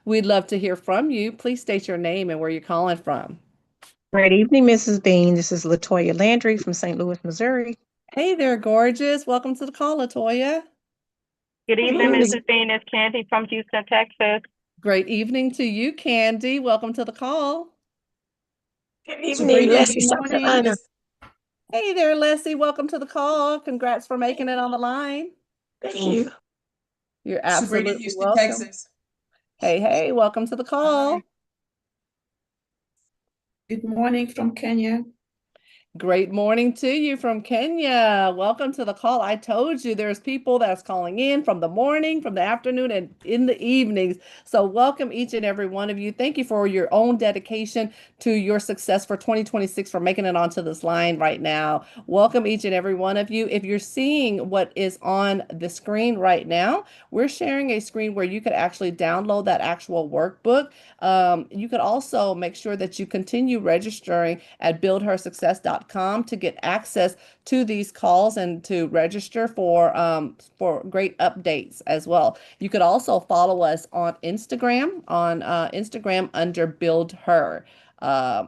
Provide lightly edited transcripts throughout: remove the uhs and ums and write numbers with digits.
We'd love to hear from you. Please state your name and where you're calling from. Great evening, Mrs. Bean. This is Latoya Landry from St. Louis, Missouri. Hey there, gorgeous. Welcome to the call, Latoya. Good Good evening, evening. Mrs. Bean. It's Candy from Houston, Texas. Great evening to you, Candy. Welcome to the call. Good evening, Great Leslie, good South morning. Carolina. Hey there, Leslie. Welcome to the call. Congrats for making it on the line. Thank you. You're Sabrina, absolutely Houston, welcome. Texas. Hey, welcome to the call. Hi. Good morning from Kenya. Great morning to you from Kenya. Welcome to the call. I told you there's people that's calling in from the morning, from the afternoon, and in the evenings. So welcome each and every one of you. Thank you for your own dedication to your success for 2026 for making it onto this line right now. Welcome each and every one of you. If you're seeing what is on the screen right now, we're sharing a screen where you could actually download that actual workbook. You could also make sure that you continue registering at ByldHerSuccess.com to get access to these calls and to register for great updates as well. You could also follow us on Instagram under ByldHer. Uh,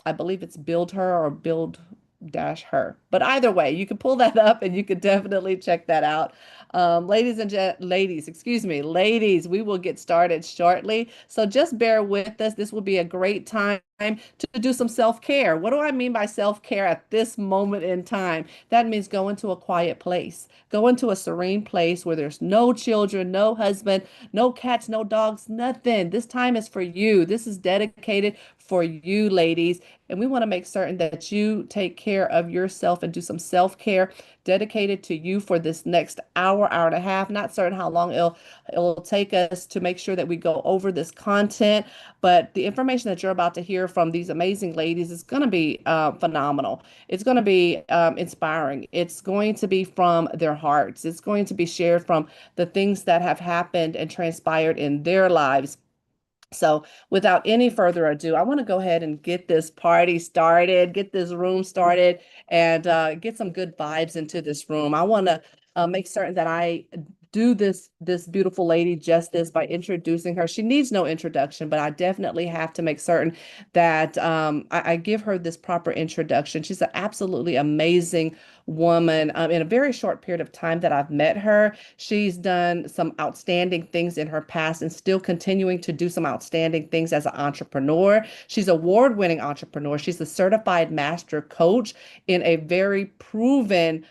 I believe it's ByldHer or Build-Her. But either way, you can pull that up and you can definitely check that out. Ladies, we will get started shortly. So just bear with us. This will be a great time to do some self-care. What do I mean by self-care at this moment in time? That means go into a quiet place, go into a serene place where there's no children, no husband, no cats, no dogs, nothing. This time is for you. This is dedicated for you, ladies. And we want to make certain that you take care of yourself and do some self-care dedicated to you for this next hour and a half. Not certain how long it'll take us to make sure that we go over this content, but the information that you're about to hear from these amazing ladies is going to be phenomenal. It's going to be inspiring. It's going to be from their hearts. It's going to be shared from the things that have happened and transpired in their lives. So, without any further ado, I want to go ahead and get this party started, get this room started, and get some good vibes into this room. I want to make certain that I do this beautiful lady justice by introducing her. She needs no introduction, but I definitely have to make certain that I give her this proper introduction. She's an absolutely amazing woman. In a very short period of time that I've met her, she's done some outstanding things in her past and still continuing to do some outstanding things as an entrepreneur. She's an award-winning entrepreneur. She's a certified master coach in a very proven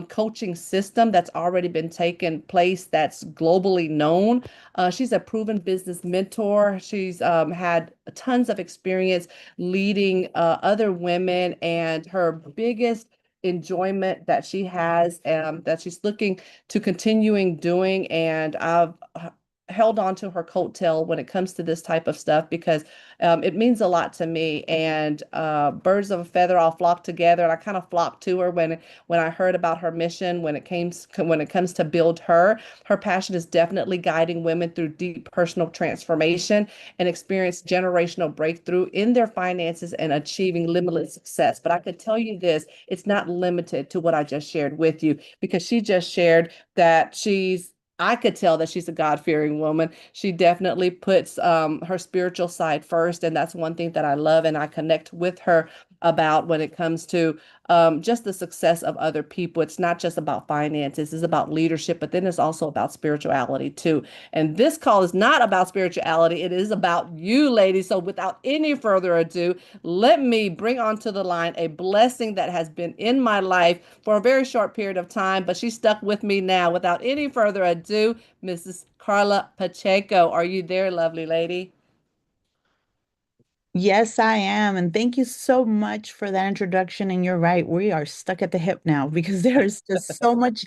coaching system that's already been taken place that's globally known. She's a proven business mentor. She's had tons of experience leading other women, and her biggest enjoyment that she has that she's looking to continuing doing. And I've held on to her coattail when it comes to this type of stuff because it means a lot to me. And birds of a feather all flock together. And I kind of flocked to her when I heard about her mission. When it comes to build her, her passion is definitely guiding women through deep personal transformation and experience generational breakthrough in their finances and achieving limitless success. But I could tell you this, it's not limited to what I just shared with you because she just shared that I could tell that she's a God-fearing woman. She definitely puts her spiritual side first, and that's one thing that I love and I connect with her about when it comes to just the success of other people. It's not just about finances, it's about leadership, but then it's also about spirituality too. And this call is not about spirituality, it is about you, ladies. So without any further ado, let me bring onto the line a blessing that has been in my life for a very short period of time, but she's stuck with me now. Without any further ado, Mrs. Carla Pacheco, are you there, lovely lady? Yes, I am. And thank you so much for that introduction. And you're right, we are stuck at the hip now because there's just so much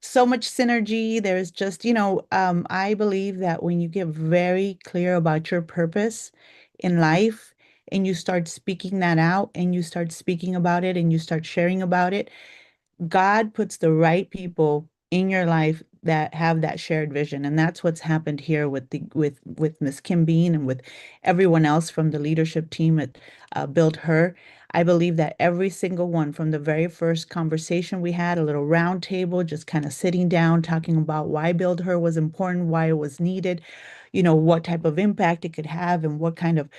synergy. There's just, I believe that when you get very clear about your purpose in life and you start speaking that out and you start speaking about it and you start sharing about it, God puts the right people in your life that have that shared vision. And that's what's happened here with with Miss Kim Bean and with everyone else from the leadership team at Build Her. I believe that every single one from the very first conversation we had, a little round table, just kind of sitting down, talking about why Build Her was important, why it was needed. what type of impact it could have and what kind of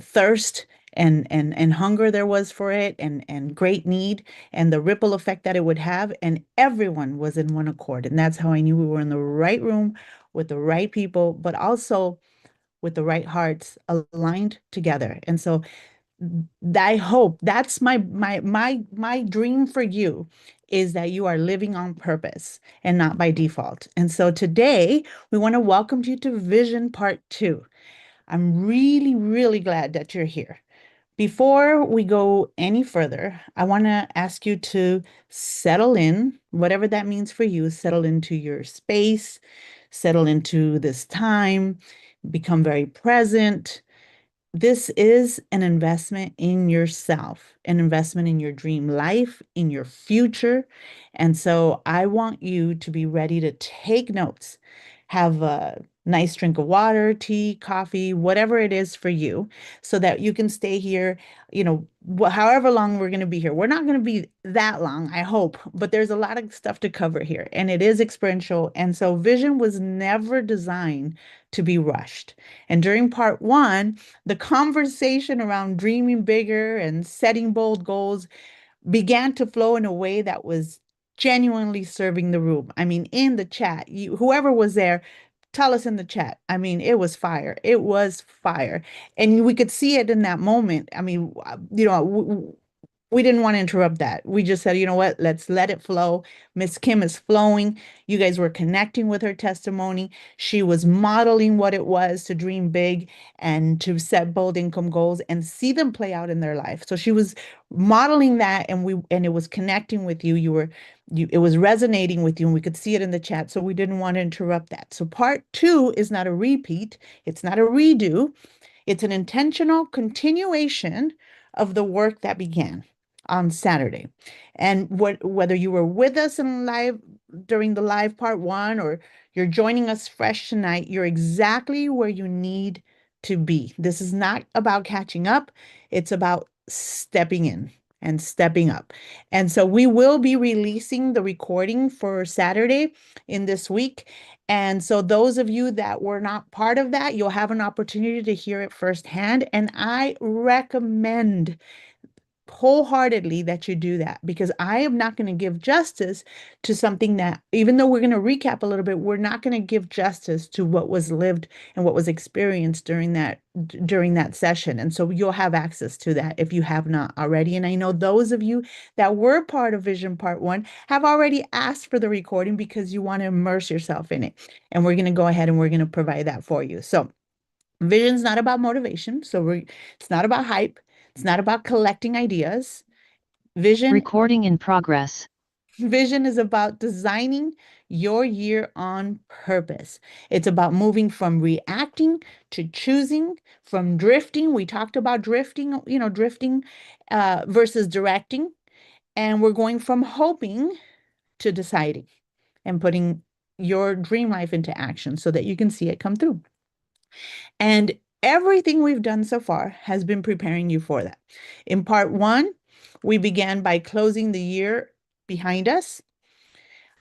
thirst and hunger there was for it and great need and the ripple effect that it would have. And everyone was in one accord. And that's how I knew we were in the right room with the right people, but also with the right hearts aligned together. And so I hope that's my dream for you is that you are living on purpose and not by default. And so today we want to welcome you to Vision Part 2. I'm really, really glad that you're here. Before we go any further, I want to ask you to settle in, whatever that means for you, settle into your space, settle into this time, become very present. This is an investment in yourself, an investment in your dream life, in your future. And so I want you to be ready to take notes, have a nice drink of water, tea, coffee, whatever it is for you, so that you can stay here, however long we're going to be here. We're not going to be that long, I hope, but there's a lot of stuff to cover here, and it is experiential. And so vision was never designed to be rushed. And during part 1, the conversation around dreaming bigger and setting bold goals began to flow in a way that was genuinely serving the room. I mean, in the chat, whoever was there, tell us in the chat. I mean, it was fire. It was fire. And we could see it in that moment. I mean, we didn't want to interrupt that. We just said, you know what, let's let it flow. Miss Kim is flowing. You guys were connecting with her testimony. She was modeling what it was to dream big and to set bold income goals and see them play out in their life. So she was modeling that, and it was connecting with you. It was resonating with you, and we could see it in the chat. So we didn't want to interrupt that. So part 2 is not a repeat. It's not a redo. It's an intentional continuation of the work that began on Saturday. And whether you were with us in live during the live part 1 or you're joining us fresh tonight, you're exactly where you need to be. This is not about catching up. It's about stepping in and stepping up. And so we will be releasing the recording for Saturday in this week. And so those of you that were not part of that, you'll have an opportunity to hear it firsthand. And I recommend wholeheartedly that you do that, because I am not going to give justice to something that, even though we're going to recap a little bit, we're not going to give justice to what was lived and what was experienced during that session. And so you'll have access to that if you have not already. And I know those of you that were part of Vision Part 1 have already asked for the recording because you want to immerse yourself in it. And we're going to go ahead and we're going to provide that for you. So vision's not about motivation. It's not about hype. It's not about collecting ideas. Recording in progress. Vision is about designing your year on purpose. It's about moving from reacting to choosing, from drifting. We talked about drifting, drifting versus directing. And we're going from hoping to deciding and putting your dream life into action so that you can see it come through. And everything we've done so far has been preparing you for that. In part 1, we began by closing the year behind us.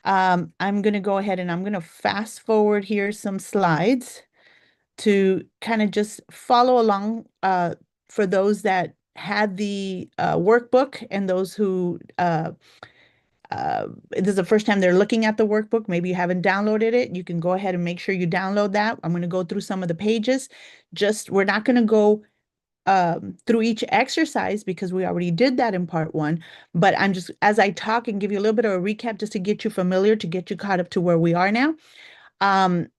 I'm going to go ahead and I'm going to fast forward here some slides to kind of just follow along for those that had the workbook and those who this is the first time they're looking at the workbook. Maybe you haven't downloaded it. You can go ahead and make sure you download that. I'm going to go through some of the pages. We're not going to go through each exercise because we already did that in part 1. But I'm just, as I talk and give you a little bit of a recap just to get you familiar, to get you caught up to where we are now.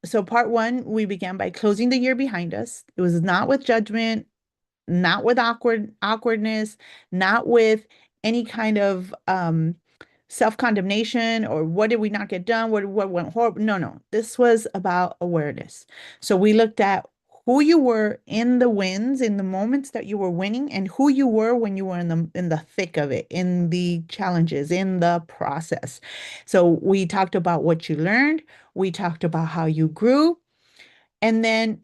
So part 1, we began by closing the year behind us. It was not with judgment, not with awkwardness, not with any kind of self-condemnation or what did we not get done? What went horrible? No. This was about awareness. So we looked at who you were in the wins, in the moments that you were winning, and who you were when you were in the thick of it, in the challenges, in the process. So we talked about what you learned. We talked about how you grew. And then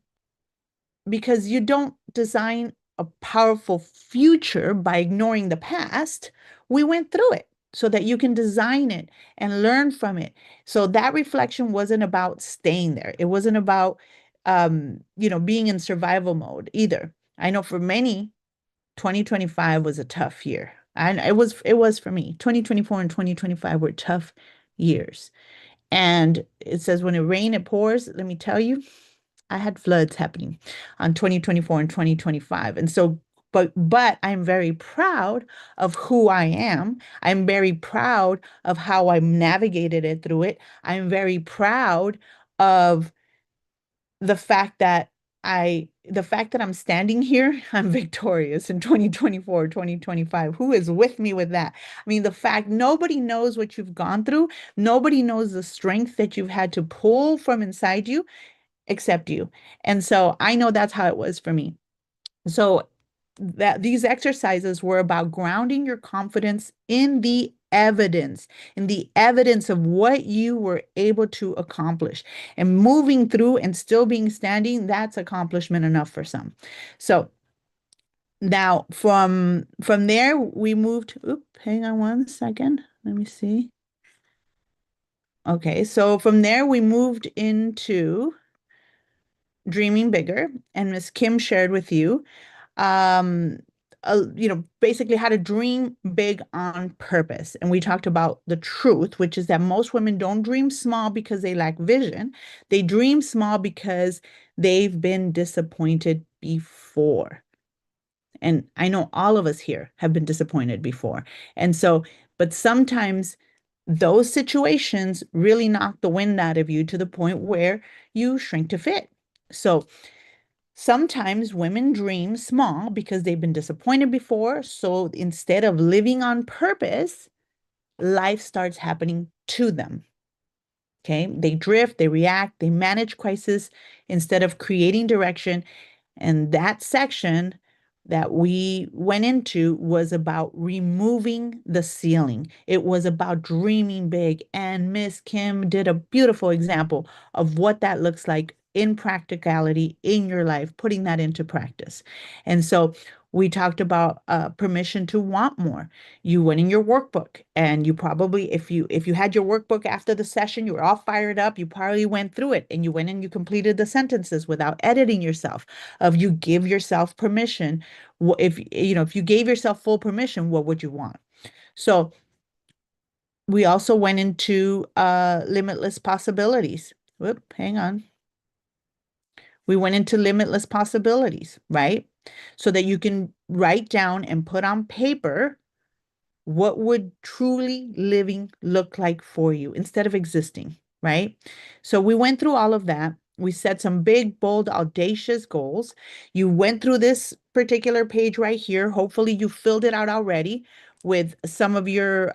because you don't design a powerful future by ignoring the past, we went through it so that you can design it and learn from it. So that reflection wasn't about staying there. It wasn't about being in survival mode either. I know for many, 2025 was a tough year. And it was for me. 2024 and 2025 were tough years. And it says when it rains, it pours. Let me tell you, I had floods happening on 2024 and 2025. And so, but I'm very proud of who I am. I'm very proud of how I navigated it through it. I'm very proud of the fact that I'm standing here, I'm victorious in 2024, 2025. Who is with me with that? I mean, the fact nobody knows what you've gone through, nobody knows the strength that you've had to pull from inside you except you. And so I know that's how it was for me. So that these exercises were about grounding your confidence in the evidence of what you were able to accomplish, and moving through and still being standing. That's accomplishment enough for some. So now from there we moved. Hang on one second. Let me see. Okay, so from there we moved into dreaming bigger, and Miss Kim shared with you um basically how to dream big on purpose. And we talked about the truth, which is that most women don't dream small because they lack vision. They dream small because they've been disappointed before. And I know all of us here have been disappointed before. And so, but sometimes those situations really knock the wind out of you to the point where you shrink to fit. So sometimes women dream small because they've been disappointed before. So instead of living on purpose, life starts happening to them. Okay. They drift, they react, they manage crisis instead of creating direction. And that section that we went into was about removing the ceiling. It was about dreaming big. And Miss Kim did a beautiful example of what that looks like in practicality in your life, putting that into practice. And so we talked about permission to want more. You went in your workbook, and you probably, if you had your workbook after the session, you were all fired up, you probably went through it and you went and you completed the sentences without editing yourself. Of you give yourself permission. If you gave yourself full permission, what would you want? So we also went into limitless possibilities. Whoop, hang on. We went into limitless possibilities, right? So that you can write down and put on paper what would truly living look like for you instead of existing, right? So we went through all of that. We set some big, bold, audacious goals. You went through this particular page right here. Hopefully you filled it out already with some of your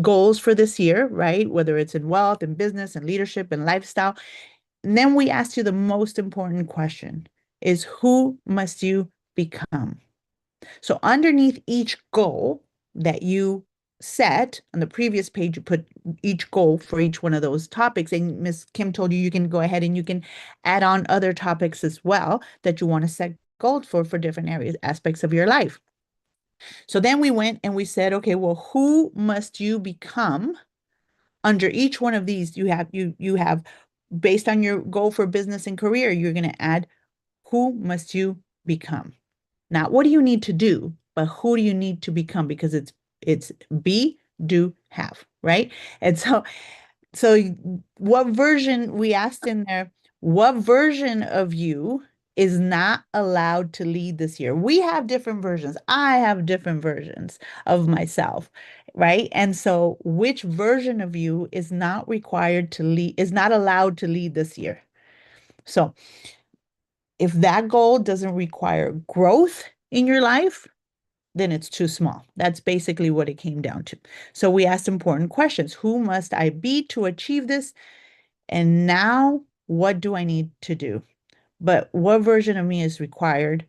goals for this year, right? Whether it's in wealth and business and leadership and lifestyle. And then we asked you the most important question is, who must you become? So underneath each goal that you set on the previous page, you put each goal for each one of those topics. And Ms. Kim told you can go ahead and you can add on other topics as well that you want to set goals for different areas, aspects of your life. So then we went and we said, okay, well, who must you become? Under each one of these, you have based on your goal for business and career, you're going to add, who must you become? Not what do you need to do, but who do you need to become? Because it's be, do, have, right? And so what version, we asked in there, what version of you is not allowed to lead this year? We have different versions. I have different versions of myself, right? And so which version of you is not required to lead, is not allowed to lead this year? So if that goal doesn't require growth in your life, then it's too small. That's basically what it came down to. So we asked important questions. Who must I be to achieve this? And now, what do I need to do? But what version of me is required?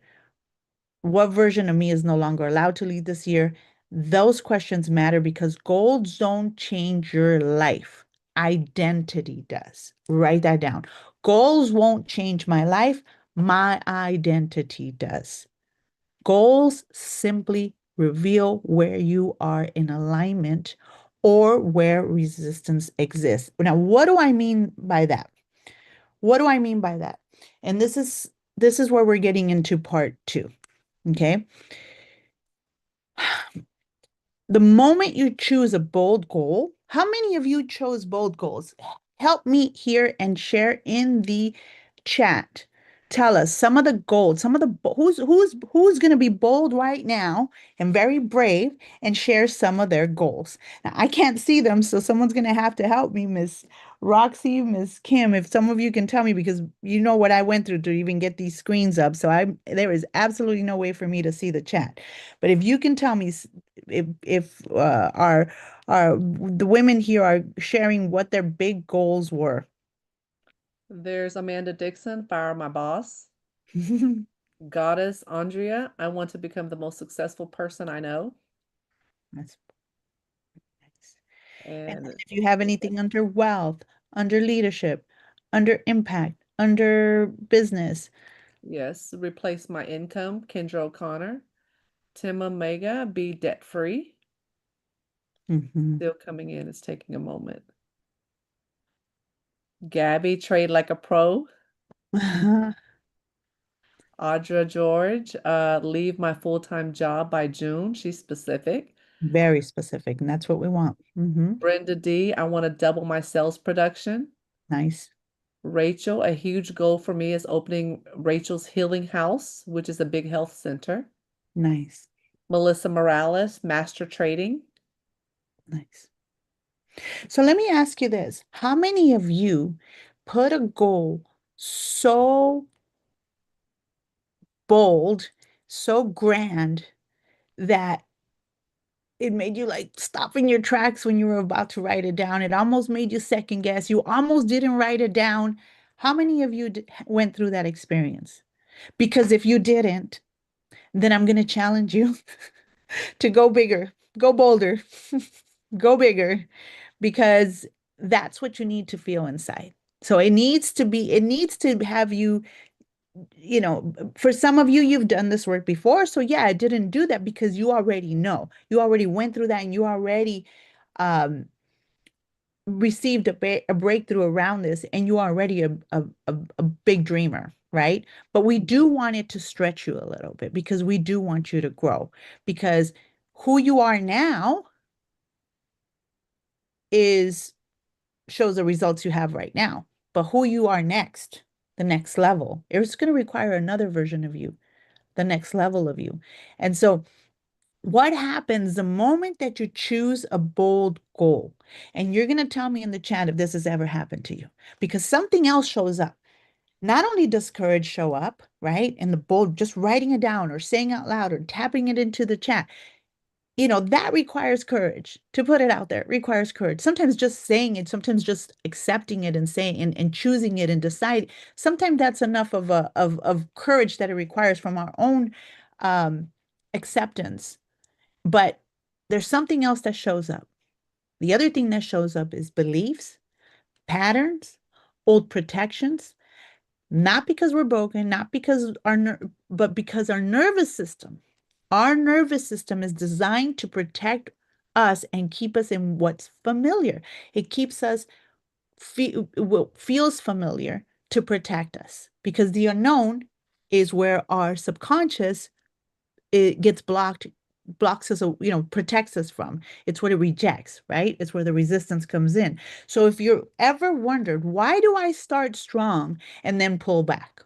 What version of me is no longer allowed to lead this year? Those questions matter because goals don't change your life. Identity does. Write that down. Goals won't change my life. My identity does. Goals simply reveal where you are in alignment or where resistance exists. Now, what do I mean by that? What do I mean by that? And this is where we're getting into part 2. Okay. The moment you choose a bold goal, how many of you chose bold goals? Help me here and share in the chat. Tell us some of the goals, some of the who's going to be bold right now and very brave and share some of their goals. Now, I can't see them, so someone's going to have to help me, Miss Roxy, Miss Kim, if some of you can tell me, because you know what I went through to even get these screens up. So there is absolutely no way for me to see the chat. But if you can tell me if our the women here are sharing what their big goals were. There's Amanda Dixon, Fire My Boss. Goddess Andrea, I want to become the most successful person I know. That's nice. And And if you have anything under wealth, under leadership, under impact, under business. yes, replace my income, Kendra O'Connor. Tim Omega, be debt free. Mhm. Still coming in, it's taking a moment. Gabby, trade like a pro. Audra George, leave my full-time job by June. She's specific. Very specific, and that's what we want. Brenda D, I want to double my sales production. Nice. Rachel, a huge goal for me is opening Rachel's Healing House, which is a big health center. Nice. Melissa Morales, master trading. Nice. So let me ask you this. How many of you put a goal so bold, so grand that it made you like stop in your tracks when you were about to write it down? It almost made you second guess. You almost didn't write it down. How many of you went through that experience? Because if you didn't, then I'm going to challenge you to go bigger, go bolder, go bigger, because that's what you need to feel inside. So it needs to have you, for some of you, you've done this work before. So yeah, I didn't do that because you already know. You already went through that and you already um, received a breakthrough around this, and you are already a big dreamer, right? But we do want it to stretch you a little bit because we do want you to grow, because who you are now is shows the results you have right now. But who you are next, the next level, it's going to require another version of you, the next level of you. And so what happens the moment that you choose a bold goal? And you're going to tell me in the chat if this has ever happened to you, because something else shows up. Not only does courage show up, right? And the bold, just writing it down or saying out loud or tapping it into the chat, that requires courage. To put it out there, it requires courage. Sometimes just saying it, sometimes just accepting it and saying and choosing it and decide. Sometimes that's enough of courage that it requires from our own acceptance. But there's something else that shows up. The other thing that shows up is beliefs, patterns, old protections, not because we're broken, not because but because our nervous system is designed to protect us and keep us in what's familiar. It keeps us feels familiar to protect us, because the unknown is where our subconscious it gets blocks us, protects us from. It's what it rejects, right? It's where the resistance comes in. So if you ever wondered, why do I start strong and then pull back?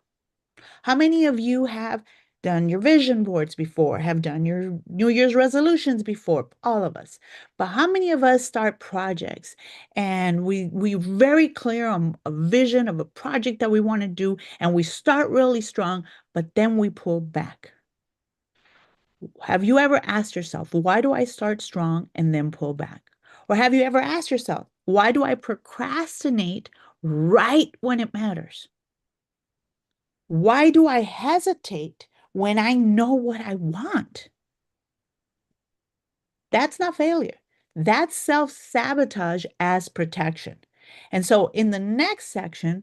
How many of you have done your vision boards before, have done your New Year's resolutions before? All of us. But how many of us start projects and we're very clear on a vision of a project that we want to do, and we start really strong, but then we pull back? Have you ever asked yourself, why do I start strong and then pull back? Or have you ever asked yourself, why do I procrastinate right when it matters? Why do I hesitate when I know what I want? That's not failure. That's self-sabotage as protection. And so in the next section,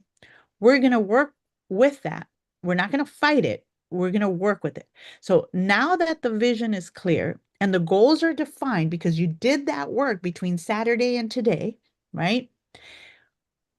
we're going to work with that. We're not going to fight it. We're going to work with it. So now that the vision is clear and the goals are defined because you did that work between Saturday and today, right?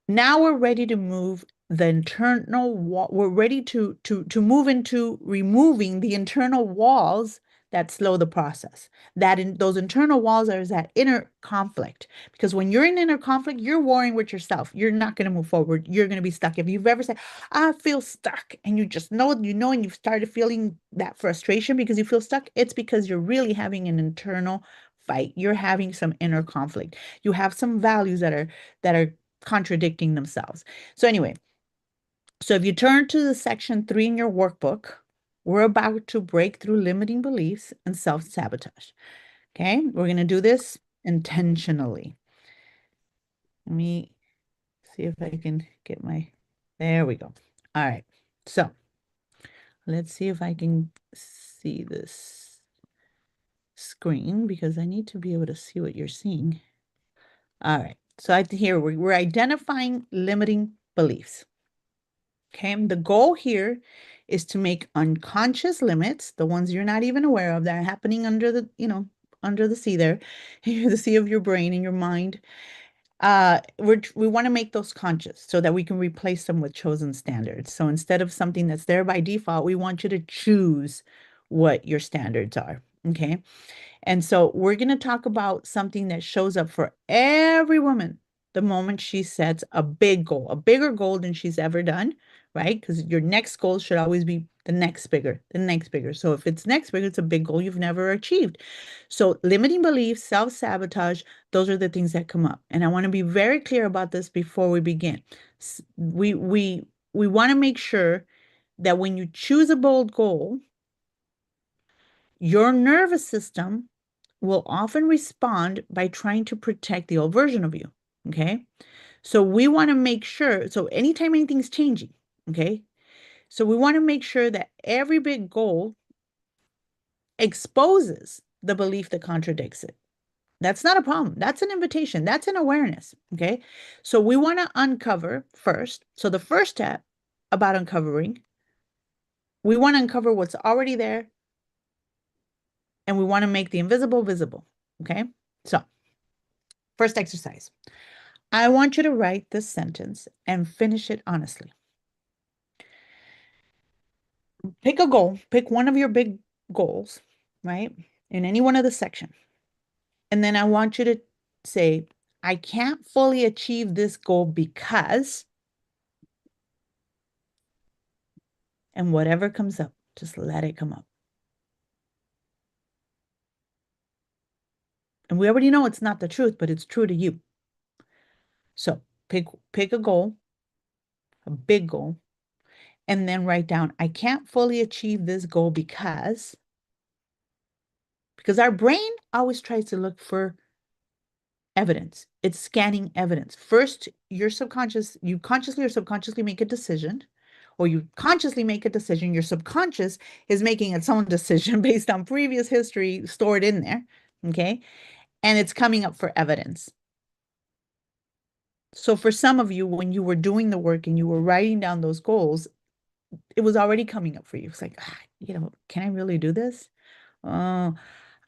Now we're ready to move the internal wall, we're ready to move into removing the internal walls that slow the process. That in those internal walls are that inner conflict. Because when you're in inner conflict, you're warring with yourself. You're not going to move forward. You're going to be stuck. If you've ever said, I feel stuck, and you just know, and you've started feeling that frustration because you feel stuck, it's because you're really having an internal fight. You're having some inner conflict. You have some values that are contradicting themselves. So anyway, so if you turn to the section 3 in your workbook, we're about to break through limiting beliefs and self-sabotage. Okay, we're going to do this intentionally. Let me see if I can get there we go. All right, so let's see if I can see this screen because I need to be able to see what you're seeing. All right, so here we're identifying limiting beliefs. Okay, the goal here is to make unconscious limits, the ones you're not even aware of that are happening under the, under the sea there, the sea of your brain and your mind. We want to make those conscious so that we can replace them with chosen standards. So instead of something that's there by default, we want you to choose what your standards are. Okay. And so we're going to talk about something that shows up for every woman the moment she sets a big goal, a bigger goal than she's ever done, right? Because your next goal should always be the next bigger, the next bigger. So if it's next bigger, it's a big goal you've never achieved. So limiting beliefs, self-sabotage, those are the things that come up. And I want to be very clear about this before we begin. We want to make sure that when you choose a bold goal, your nervous system will often respond by trying to protect the old version of you, okay? So we want to make sure, so anytime anything's changing, okay? So we want to make sure that every big goal exposes the belief that contradicts it. That's not a problem. That's an invitation. That's an awareness, okay? So we want to uncover first. So the first step about uncovering, we want to uncover what's already there, and we want to make the invisible visible, okay? So first exercise. I want you to write this sentence and finish it honestly. Pick a goal, pick one of your big goals, right? In any one of the section. And then I want you to say, I can't fully achieve this goal because, and whatever comes up, just let it come up. And we already know it's not the truth, but it's true to you. So pick a goal, a big goal, and then write down, I can't fully achieve this goal because our brain always tries to look for evidence. It's scanning evidence. First, your subconscious, you consciously or subconsciously make a decision, or you consciously make a decision. Your subconscious is making its own decision based on previous history stored in there, okay? And it's coming up for evidence. So for some of you, when you were doing the work and you were writing down those goals, it was already coming up for you. It's like, can I really do this? Oh,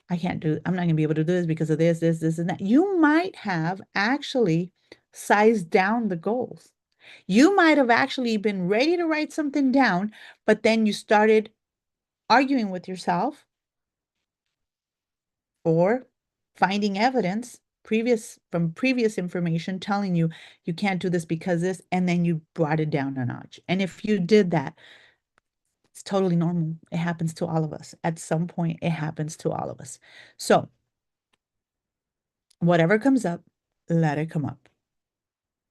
I'm not going to be able to do this because of this, and that. You might have actually sized down the goals. You might have actually been ready to write something down, but then you started arguing with yourself or finding evidence from previous information telling you you can't do this because this, and then you brought it down a notch. And if you did that, it's totally normal. It happens to all of us. At some point, it happens to all of us. So whatever comes up, let it come up.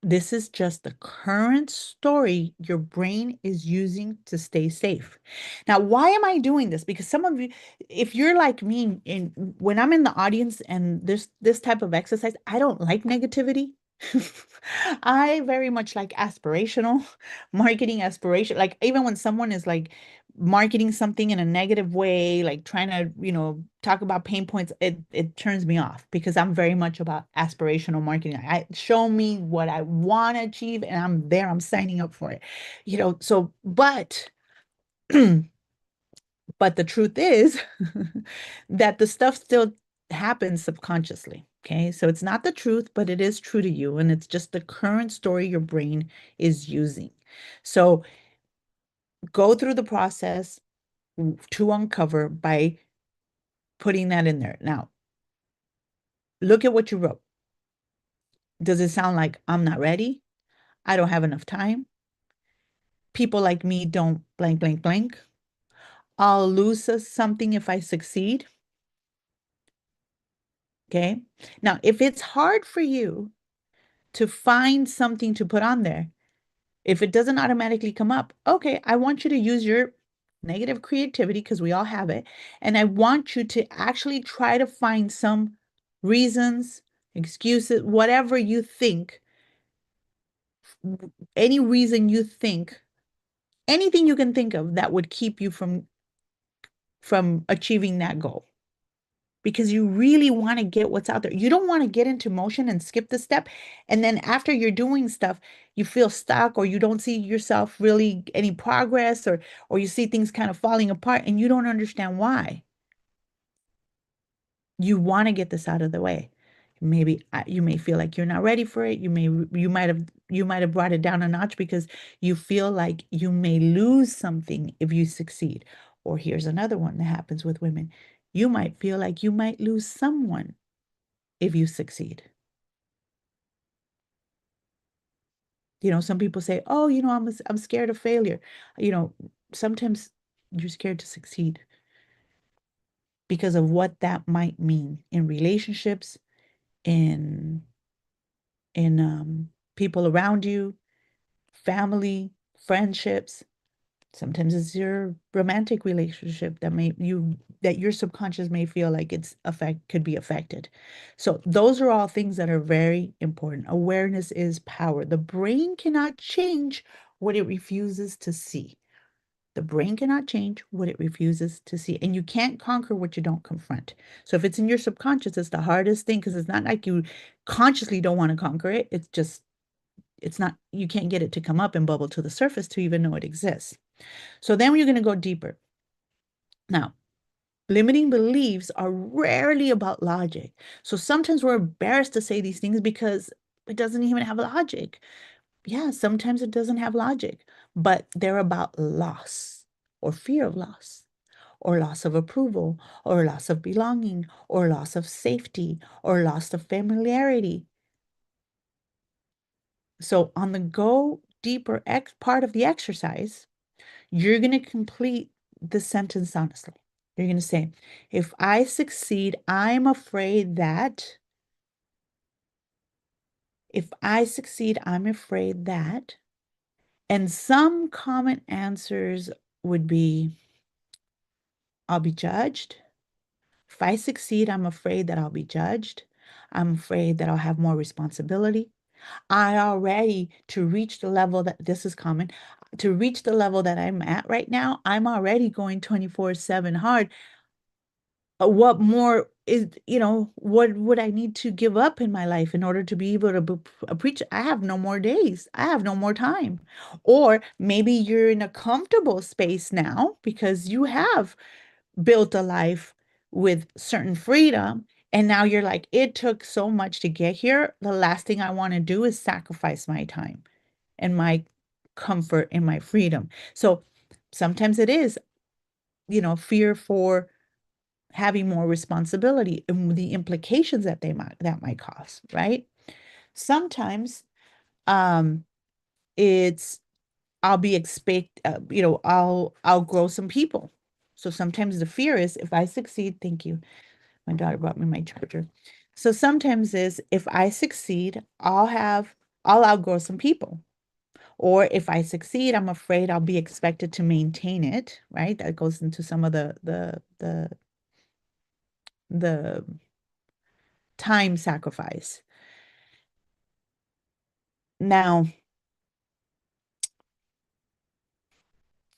This is just the current story your brain is using to stay safe. Now, why am I doing this? Because some of you, if you're like me, when I'm in the audience and there's this type of exercise, I don't like negativity. I very much like aspirational marketing aspiration. Like even when someone is like marketing something in a negative way, like trying to, talk about pain points, it turns me off because I'm very much about aspirational marketing. I show me what I want to achieve and I'm there, I'm signing up for it. So but but the truth is that the stuff still happens subconsciously. Okay, so it's not the truth, but it is true to you. And it's just the current story your brain is using. So go through the process to uncover by putting that in there. Now, look at what you wrote. Does it sound like I'm not ready? I don't have enough time. People like me don't blank, blank, blank. I'll lose something if I succeed. Okay. Now, if it's hard for you to find something to put on there, if it doesn't automatically come up, okay, I want you to use your negative creativity because we all have it. And I want you to actually try to find some reasons, excuses, whatever you think, any reason you think, anything you can think of that would keep you from achieving that goal. Because you really want to get what's out there. You don't want to get into motion and skip the step. And then after you're doing stuff, you feel stuck or you don't see yourself really any progress or you see things kind of falling apart and you don't understand why. You want to get this out of the way. Maybe you may feel like you're not ready for it. You might have brought it down a notch because you feel like you may lose something if you succeed. Or here's another one that happens with women. You might feel like you might lose someone if you succeed. Some people say, "Oh, I'm scared of failure." Sometimes you're scared to succeed because of what that might mean in relationships, in people around you, family, friendships. Sometimes it's your romantic relationship that your subconscious may feel like could be affected. So those are all things that are very important. Awareness is power. The brain cannot change what it refuses to see. The brain cannot change what it refuses to see. And you can't conquer what you don't confront. So if it's in your subconscious, it's the hardest thing because it's not like you consciously don't want to conquer it. It's not, you can't get it to come up and bubble to the surface to even know it exists. So then you're going to go deeper. Now, limiting beliefs are rarely about logic. So sometimes we're embarrassed to say these things because it doesn't even have logic. Yeah, sometimes it doesn't have logic, but they're about loss or fear of loss or loss of approval or loss of belonging or loss of safety or loss of familiarity. So on the go deeper part of the exercise, you're going to complete the sentence honestly. You're going to say, if I succeed, I'm afraid that. If I succeed, I'm afraid that. And some common answers would be, I'll be judged. If I succeed, I'm afraid that I'll be judged. I'm afraid that I'll have more responsibility. I already, to reach the level that this is common, to reach the level that I'm at right now, I'm already going 24/7 hard. What more is, what would I need to give up in my life in order to be able to preach? I have no more days. I have no more time. Or maybe you're in a comfortable space now because you have built a life with certain freedom. And now you're like, it took so much to get here. The last thing I want to do is sacrifice my time and my comfort and my freedom. So sometimes it is, fear for having more responsibility and the implications that might cause, right? Sometimes it's I'll be I'll grow some people. So sometimes the fear is if I succeed, thank you. My daughter brought me my charger. So sometimes is if I succeed, I'll outgrow some people. Or if I succeed, I'm afraid I'll be expected to maintain it, right? That goes into some of the time sacrifice. Now,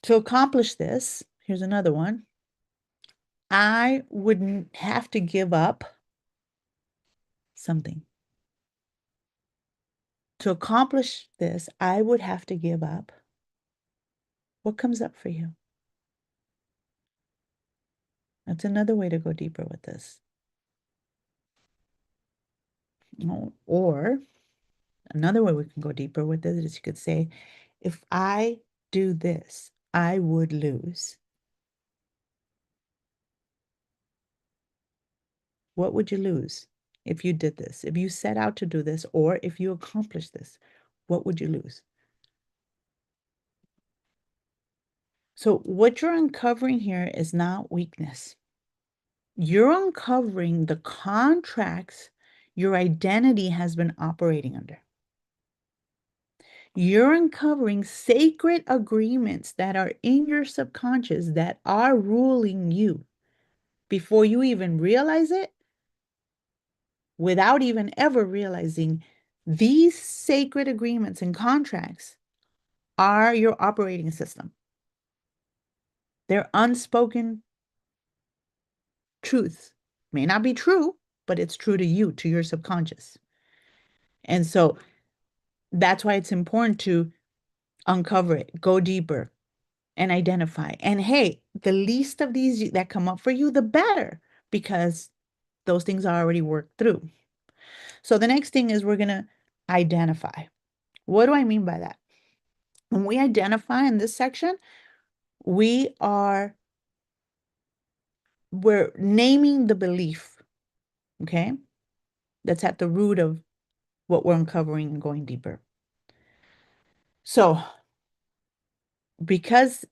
to accomplish this, here's another one. I wouldn't have to give up something. To accomplish this, I would have to give up. What comes up for you? That's another way to go deeper with this. Or another way we can go deeper with this is you could say, if I do this, I would lose. What would you lose if you did this? If you set out to do this, or if you accomplish this, what would you lose? So what you're uncovering here is not weakness. You're uncovering the contracts your identity has been operating under. You're uncovering sacred agreements that are in your subconscious that are ruling you before you even realize it, without even ever realizing these sacred agreements and contracts are your operating system. They're unspoken truths. May not be true, but it's true to you, to your subconscious. And so that's why it's important to uncover it, go deeper, and identify. And hey, the least of these that come up for you, the better, because those things are already worked through. So the next thing is we're going to identify. What do I mean by that? When we identify in this section, we're naming the belief, okay? That's at the root of what we're uncovering and going deeper. So, because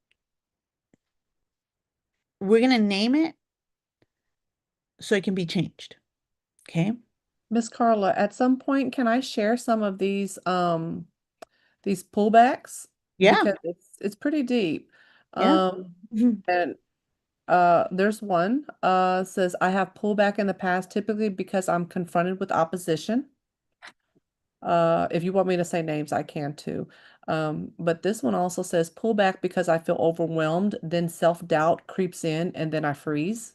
we're going to name it so it can be changed, okay? Miss Carla, at some point, can I share some of these pullbacks? Yeah, Because it's pretty deep. yeah. And there's one says I have pullback in the past typically because I'm confronted with opposition. If you want me to say names, I can too. But this one also says pull back because I feel overwhelmed, then self-doubt creeps in, and then I freeze.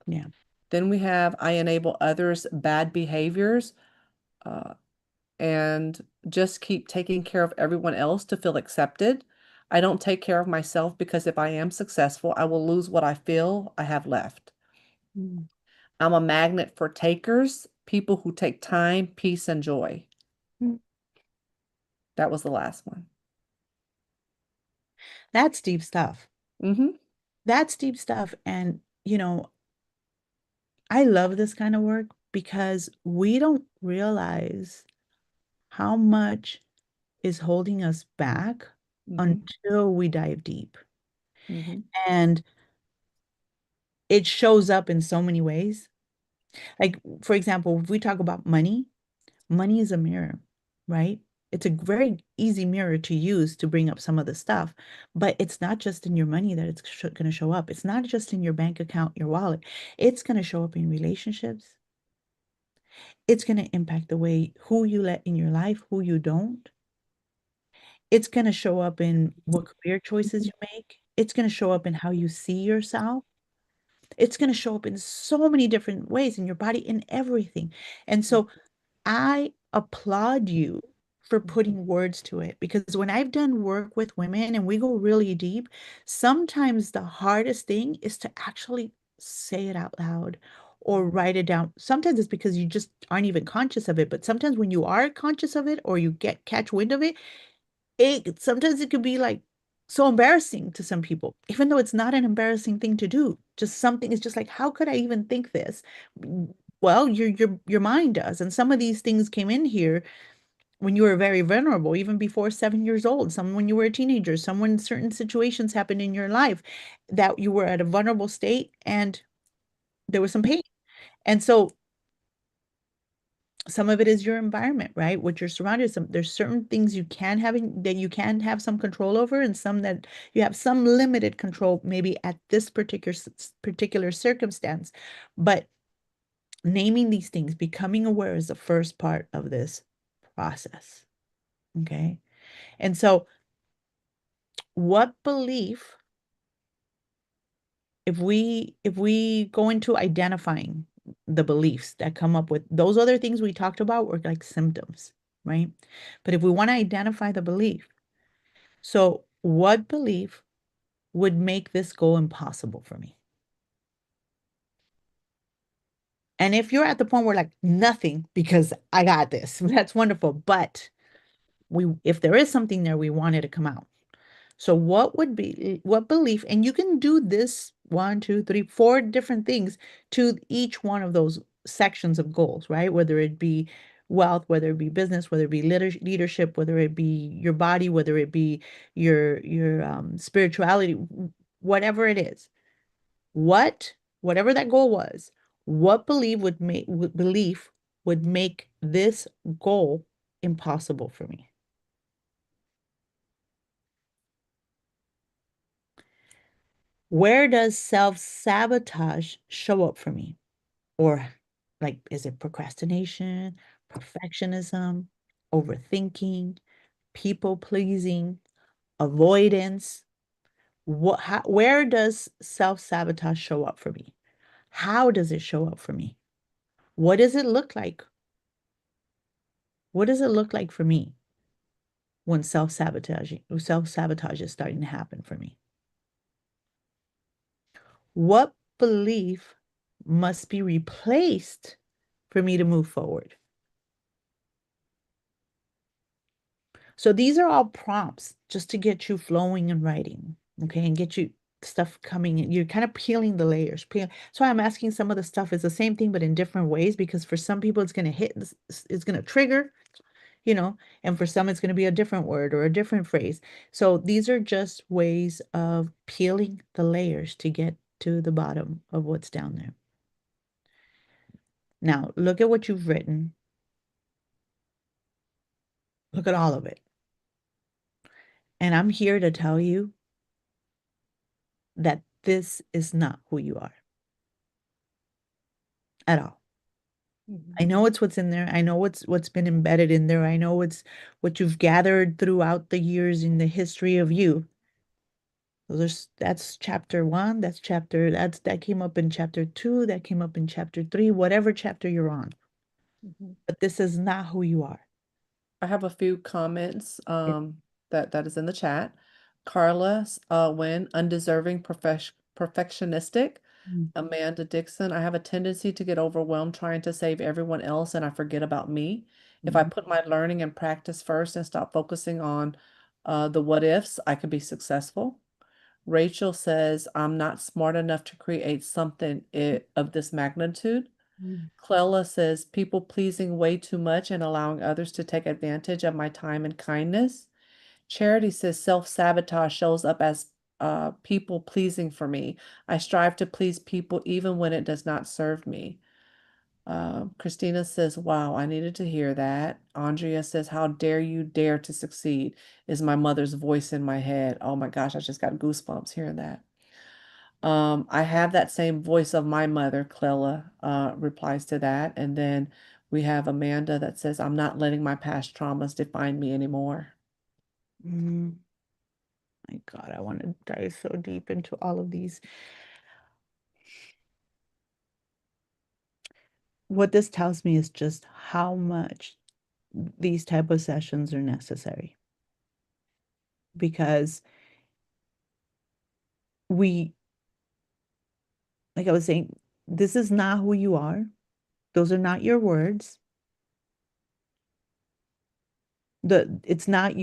Yeah. Then we have I enable others' bad behaviors, uh, and just keep taking care of everyone else to feel accepted. I don't take care of myself because if I am successful, I will lose what I feel I have left. Mm. I'm a magnet for takers, people who take time, peace, and joy. Mm. That was the last one. That's deep stuff. Mm-hmm. That's deep stuff. And, I love this kind of work because we don't realize how much is holding us back Mm-hmm. until we dive deep. Mm-hmm. And it shows up in so many ways. Like, for example, if we talk about money, money is a mirror, right? It's a very easy mirror to use to bring up some of the stuff, but it's not just in your money that it's going to show up. It's not just in your bank account, your wallet. It's going to show up in relationships. It's going to impact the way who you let in your life, who you don't. It's going to show up in what career choices you make. It's going to show up in how you see yourself. It's going to show up in so many different ways in your body, in everything. And so I applaud you for putting words to it, because when I've done work with women and we go really deep, sometimes the hardest thing is to actually say it out loud or write it down. Sometimes it's because you just aren't even conscious of it, but sometimes when you are conscious of it or you catch wind of it, sometimes it could be like so embarrassing to some people, even though it's not an embarrassing thing to do. Just something is just like, how could I even think this? Well, your mind does. And some of these things came in here when you were very vulnerable, even before 7 years old, some when you were a teenager, some when certain situations happened in your life that you were at a vulnerable state and there was some pain. And so some of it is your environment, right? What you're surrounded. There's certain things you can have that you can have some control over, and some that you have some limited control, maybe at this particular circumstance. But naming these things, becoming aware, is the first part of this process. Okay. And so, what belief, if we go into identifying the beliefs that come up with those other things we talked about, were like symptoms, right? But if we want to identify the belief, so what belief would make this goal impossible for me? And if you're at the point where like nothing, because I got this, that's wonderful. But if there is something there, we want it to come out. So what belief, and you can do this 1, 2, 3, 4 different things to each one of those sections of goals, right? Whether it be wealth, whether it be business, whether it be leadership, whether it be your body, whether it be your spirituality, whatever it is. Whatever that goal was, what belief would make this goal impossible for me? Where does self-sabotage show up for me? Or like, is it procrastination, perfectionism, overthinking, people pleasing, avoidance? Where does self-sabotage show up for me? How does it show up for me? What does it look like? What does it look like for me when self-sabotage is starting to happen for me? What belief must be replaced for me to move forward? So these are all prompts just to get you flowing and writing, okay, and get you stuff coming in. You're kind of peeling the layers. So I'm asking some of the stuff is the same thing, but in different ways, because for some people it's going to hit, it's going to trigger, and for some it's going to be a different word or a different phrase. So these are just ways of peeling the layers to get to the bottom of what's down there. Now, look at what you've written. Look at all of it. And I'm here to tell you that this is not who you are at all. I know it's what's in there. I know what's been embedded in there. I know it's what you've gathered throughout the years in the history of you. So that's chapter 1, that came up in chapter 2, that came up in chapter 3, whatever chapter you're on. But this is not who you are. I have a few comments that is in the chat. Carla, when undeserving, perfectionistic. Mm. Amanda Dixon, I have a tendency to get overwhelmed trying to save everyone else and I forget about me. If I put my learning and practice first and stop focusing on the what ifs, I can be successful. Rachel says, I'm not smart enough to create something of this magnitude. Mm. Clella says, people pleasing way too much and allowing others to take advantage of my time and kindness. Charity says, self-sabotage shows up as people pleasing for me. I strive to please people even when it does not serve me. Christina says, wow, I needed to hear that. Andrea says, how dare you dare to succeed is my mother's voice in my head. Oh my gosh, I just got goosebumps hearing that. I have that same voice of my mother, Clella, replies to that. And then we have Amanda that says, I'm not letting my past traumas define me anymore. Mm. My God, I want to dive so deep into all of these. What this tells me is just how much these type of sessions are necessary. Because like I was saying, this is not who you are. Those are not your words. It's not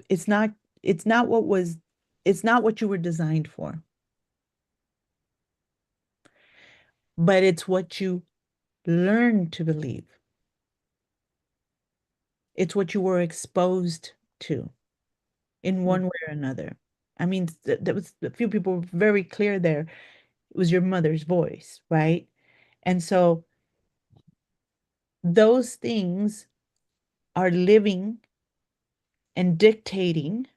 it's not it's not what was it's not what you were designed for. But it's what you learned to believe. It's what you were exposed to in one way or another. I mean, there was a few people were very clear there. It was your mother's voice, right? And so those things are living and dictating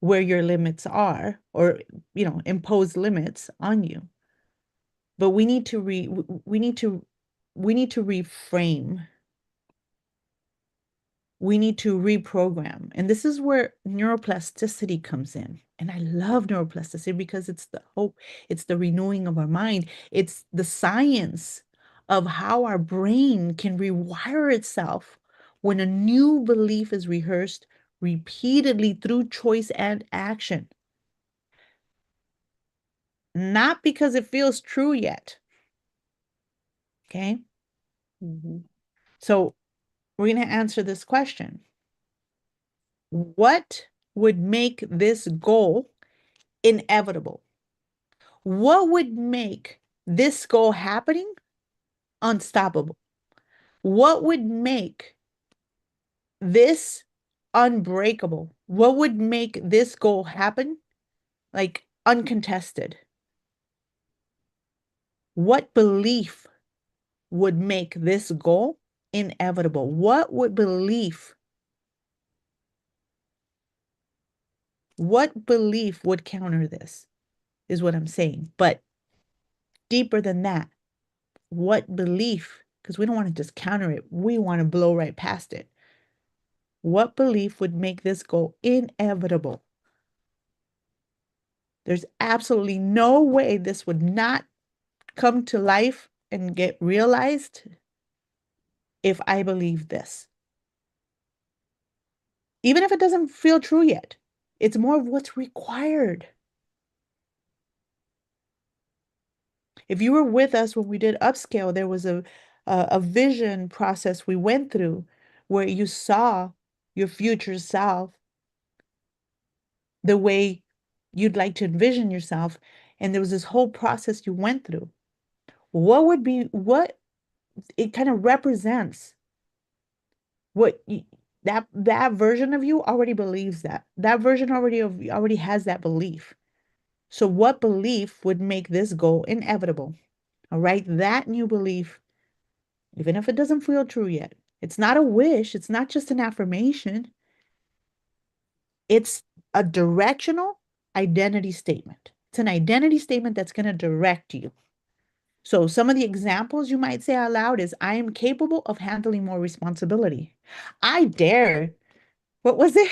where your limits are, or impose limits on you. But we need to reframe. We need to reprogram. And this is where neuroplasticity comes in. And I love neuroplasticity because it's the hope, it's the renewing of our mind, it's the science of how our brain can rewire itself when a new belief is rehearsed repeatedly through choice and action. Not because it feels true yet. Okay. Mm-hmm. So we're going to answer this question. What would make this goal inevitable? What would make this goal happening unstoppable? What would make this unbreakable? What would make this goal happen like uncontested? What belief would make this goal inevitable? What belief would counter this is what I'm saying. But deeper than that, what belief, because we don't want to just counter it, we want to blow right past it. What belief would make this goal inevitable? There's absolutely no way this would not come to life and get realized if I believe this. Even if it doesn't feel true yet, it's more of what's required. If you were with us when we did upscale, there was a vision process we went through where you saw your future self the way you'd like to envision yourself. And there was this whole process you went through. What it kind of represents what that version of you already believes that version already has that belief. So what belief would make this goal inevitable? All right, that new belief, even if it doesn't feel true yet, it's not a wish, it's not just an affirmation, it's a directional identity statement. It's an identity statement that's going to direct you. So some of the examples you might say out loud is, I am capable of handling more responsibility. I dare. What was it?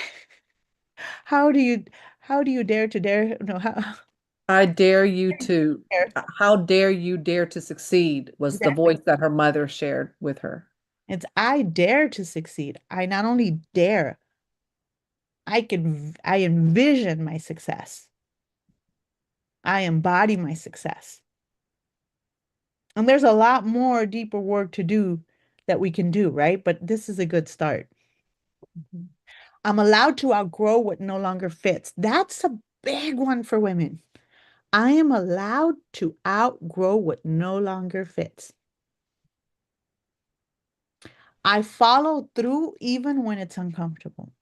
How do you dare to dare? No, how I dare you to, dare. how dare you dare to succeed was the Exactly. voice that her mother shared with her. It's I dare to succeed. I not only dare, I envision my success. I embody my success. And there's a lot more deeper work to do that we can do, right? But this is a good start. I'm allowed to outgrow what no longer fits. That's a big one for women. I am allowed to outgrow what no longer fits. I follow through even when it's uncomfortable.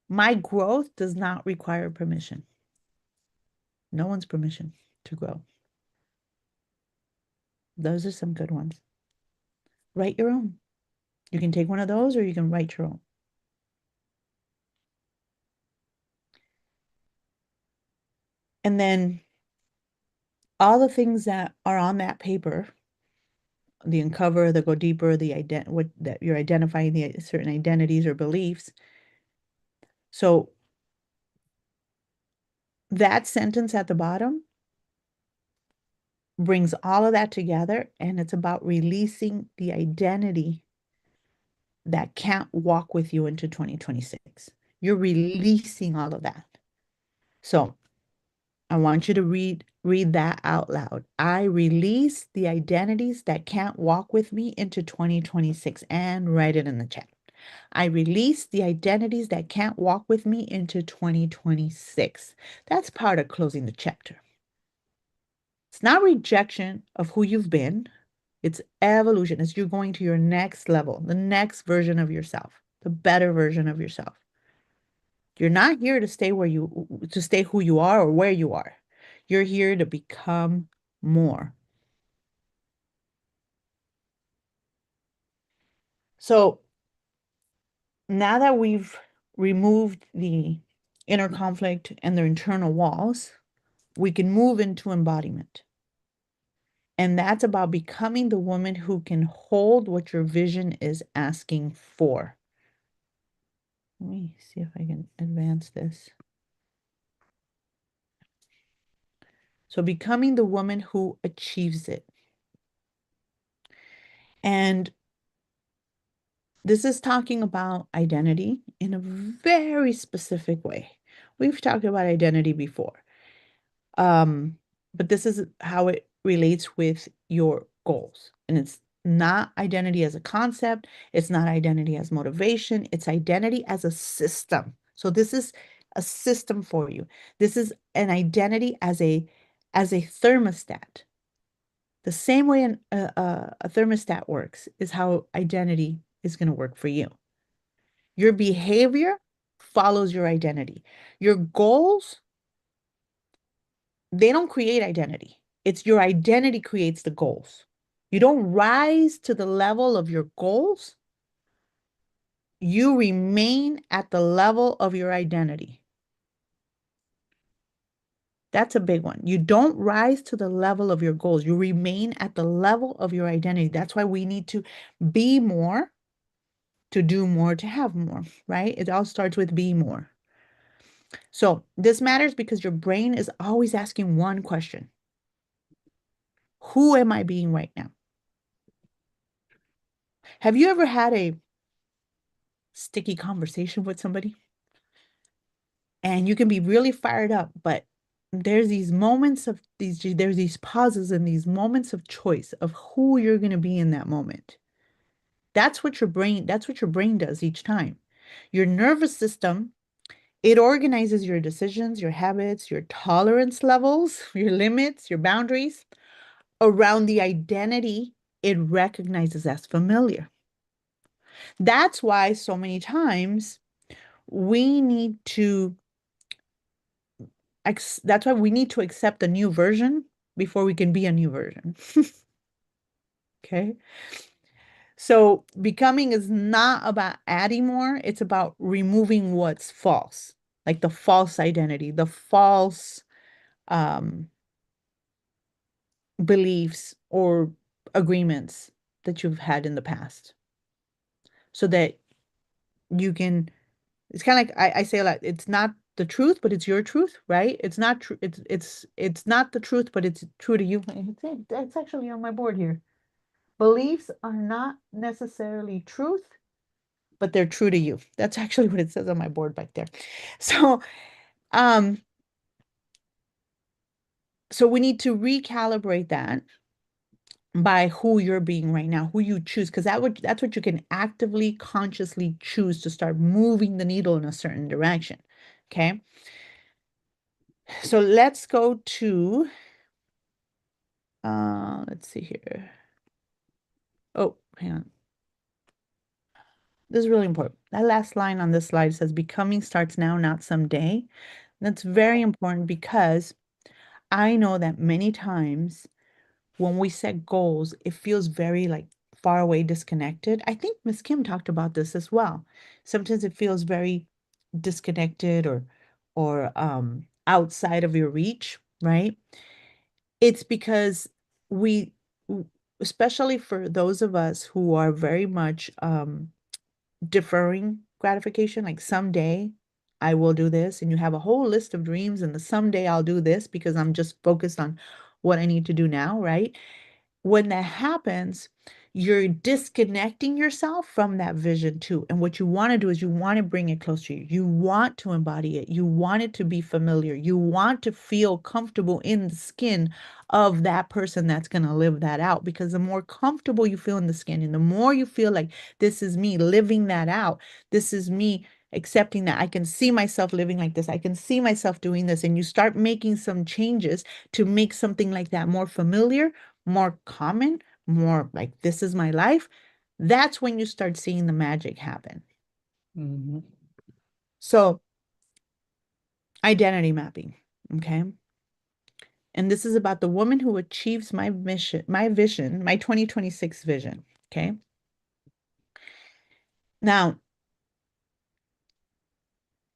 My growth does not require permission. No one's permission to grow. Those are some good ones. Write your own. You can take one of those or you can write your own. And then all the things that are on that paper, the uncover, the go deeper, what that you're identifying the certain identities or beliefs. So that sentence at the bottom brings all of that together, and it's about releasing the identity that can't walk with you into 2026. You're releasing all of that. So I want you to read that out loud. I release the identities that can't walk with me into 2026, and write it in the chat. I release the identities that can't walk with me into 2026. That's part of closing the chapter. It's not rejection of who you've been. It's evolution. It's you going to your next level, the next version of yourself, the better version of yourself. You're not here to stay who you are or where you are. You're here to become more. So now that we've removed the inner conflict and their internal walls, we can move into embodiment. And that's about becoming the woman who can hold what your vision is asking for. Let me see if I can advance this. So becoming the woman who achieves it. And this is talking about identity in a very specific way. We've talked about identity before. But this is how it relates with your goals. And it's not identity as a concept. It's not identity as motivation. It's identity as a system. So this is a system for you. This is an identity as a thermostat. The same way a thermostat works is how identity is going to work for you. Your behavior follows your identity. Your goals, they don't create identity. It's your identity creates the goals. You don't rise to the level of your goals. You remain at the level of your identity. That's a big one. You don't rise to the level of your goals. You remain at the level of your identity. That's why we need to be more, to do more, to have more, right? It all starts with be more. So this matters because your brain is always asking one question. Who am I being right now? Have you ever had a sticky conversation with somebody? And you can be really fired up, but there's these moments of there's these pauses and these moments of choice of who you're going to be in that moment. That's what your brain does each time. Your nervous system, it organizes your decisions, your habits, your tolerance levels, your limits, your boundaries around the identity it recognizes as familiar. That's why so many times we need to that's why we need to accept a new version before we can be a new version. Okay. So becoming is not about adding more, it's about removing what's false, like the false identity, the false beliefs or agreements that you've had in the past so that you can, it's kind of like I say a lot, it's not the truth, but it's your truth, right? It's not true. It's not the truth, but it's true to you. It's actually on my board here. Beliefs are not necessarily truth, but they're true to you. That's actually what it says on my board back there. So, um, so we need to recalibrate that by who you're being right now, who you choose, because that's what you can actively, consciously choose to start moving the needle in a certain direction. Okay. So let's go to, let's see here. Oh, hang on. This is really important. That last line on this slide says, becoming starts now, not someday. That's very important because I know that many times when we set goals, it feels very like far away, disconnected. I think Miss Kim talked about this as well. Sometimes it feels very disconnected or outside of your reach, right? It's because we, especially for those of us who are very much deferring gratification, like someday I will do this, and you have a whole list of dreams, and the someday I'll do this because I'm just focused on what I need to do now, right? When that happens, you're disconnecting yourself from that vision too. And what you want to do is you want to bring it closer to you. You want to embody it. You want it to be familiar. You want to feel comfortable in the skin of that person that's going to live that out. Because the more comfortable you feel in the skin and the more you feel like this is me living that out, this is me accepting that I can see myself living like this. I can see myself doing this. And you start making some changes to make something like that more familiar, more common, more like this is my life, that's when you start seeing the magic happen. Mhm. So identity mapping, okay? And this is about the woman who achieves my mission, my vision, my 2026 vision, okay? Now,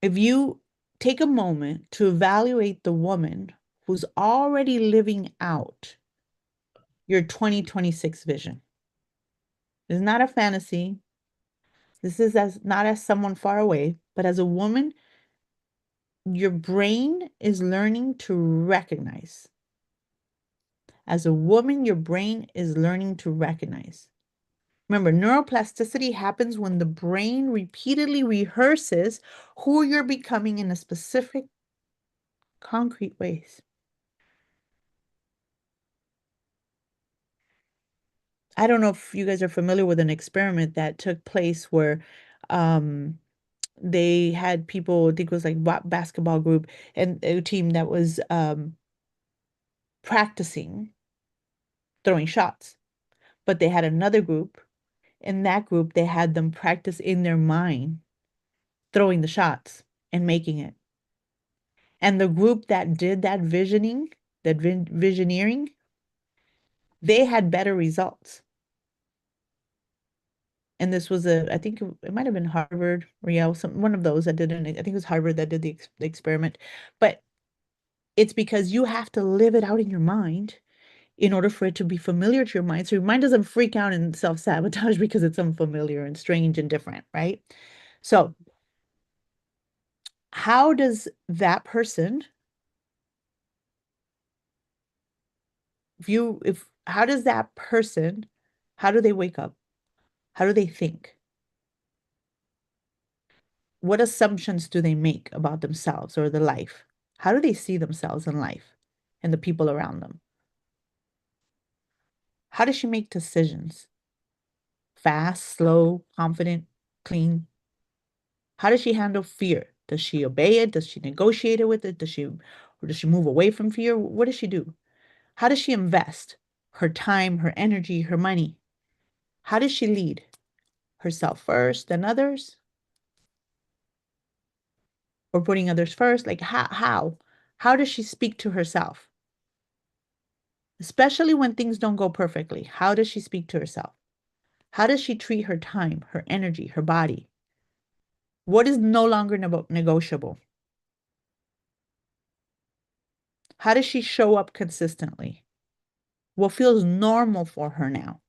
if you take a moment to evaluate the woman who's already living out your 2026 vision, it's not a fantasy. This is not as someone far away, but as a woman, your brain is learning to recognize. As a woman, your brain is learning to recognize. Remember, neuroplasticity happens when the brain repeatedly rehearses who you're becoming in a specific, concrete ways. I don't know if you guys are familiar with an experiment that took place where um, they had people, I think it was like basketball group and a team that was practicing throwing shots. But they had another group. In that group, they had them practice in their mind throwing the shots and making it. And the group that did that visioning, that visioneering, they had better results. And this was I think it might have been Harvard or Yale, one of those that did it. I think it was Harvard that did the experiment. But it's because you have to live it out in your mind in order for it to be familiar to your mind. So your mind doesn't freak out and self-sabotage because it's unfamiliar and strange and different, right? So how does that person how does that person, how do they wake up? How do they think? What assumptions do they make about themselves or the life? How do they see themselves in life and the people around them? How does she make decisions? Fast, slow, confident, clean? How does she handle fear? Does she obey it? Does she negotiate it with it? Does she move away from fear? What does she do? How does she invest her time, her energy, her money? How does she lead? Herself first, then others? Or putting others first? Like how? How does she speak to herself? Especially when things don't go perfectly. How does she speak to herself? How does she treat her time, her energy, her body? What is no longer negotiable? How does she show up consistently? What feels normal for her now?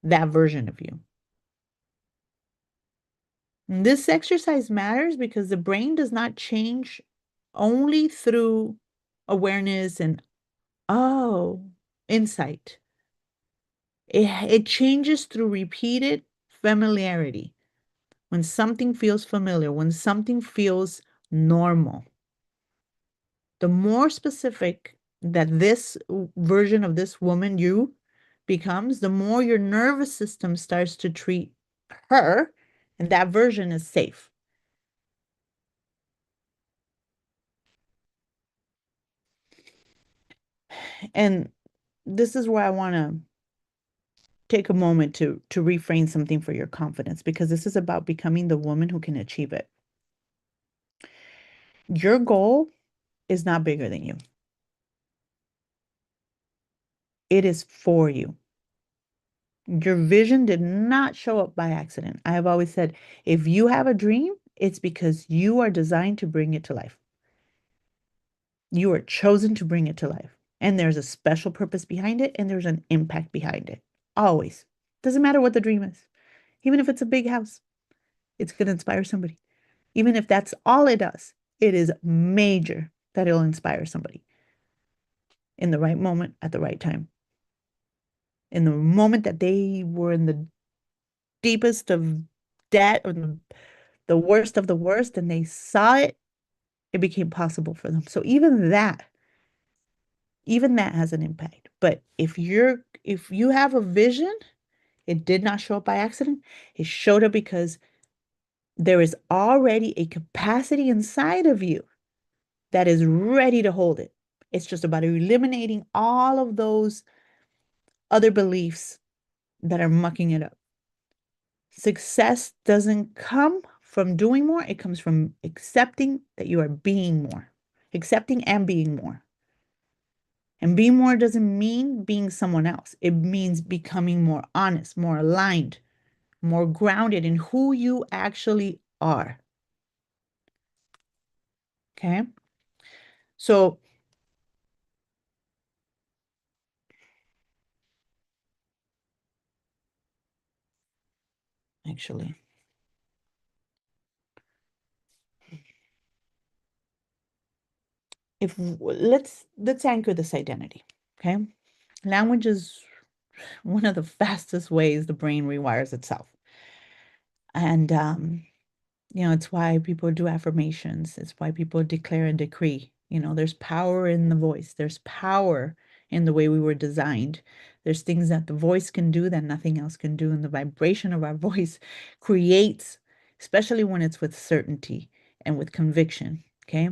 That version of you. And this exercise matters because the brain does not change only through awareness and, oh, insight. It changes through repeated familiarity. When something feels familiar, when something feels normal, the more specific that this version of this woman you becomes, the more your nervous system starts to treat her, and that version is safe. And this is where I want to take a moment to reframe something for your confidence, because this is about becoming the woman who can achieve it. Your goal is not bigger than you. It is for you. Your vision did not show up by accident. I have always said, if you have a dream, it's because you are designed to bring it to life. You are chosen to bring it to life. And there's a special purpose behind it, and there's an impact behind it. Always. Doesn't matter what the dream is. Even if it's a big house, it's going to inspire somebody. Even if that's all it does, it is major that it'll inspire somebody in the right moment at the right time. In the moment that they were in the deepest of debt or the worst of the worst, and they saw it, it became possible for them. So even that has an impact. But if you have a vision, it did not show up by accident. It showed up because there is already a capacity inside of you that is ready to hold it. It's just about eliminating all of those other beliefs that are mucking it up. Success doesn't come from doing more. It comes from accepting that you are being more, accepting and being more. And being more doesn't mean being someone else. It means becoming more honest, more aligned, more grounded in who you actually are. Okay? So actually, if let's anchor this identity. Okay? Language is one of the fastest ways the brain rewires itself. And it's why people do affirmations. It's why people declare and decree. There's power in the voice. There's power in the way we were designed. There's things that the voice can do that nothing else can do. And the vibration of our voice creates, especially when it's with certainty and with conviction. Okay.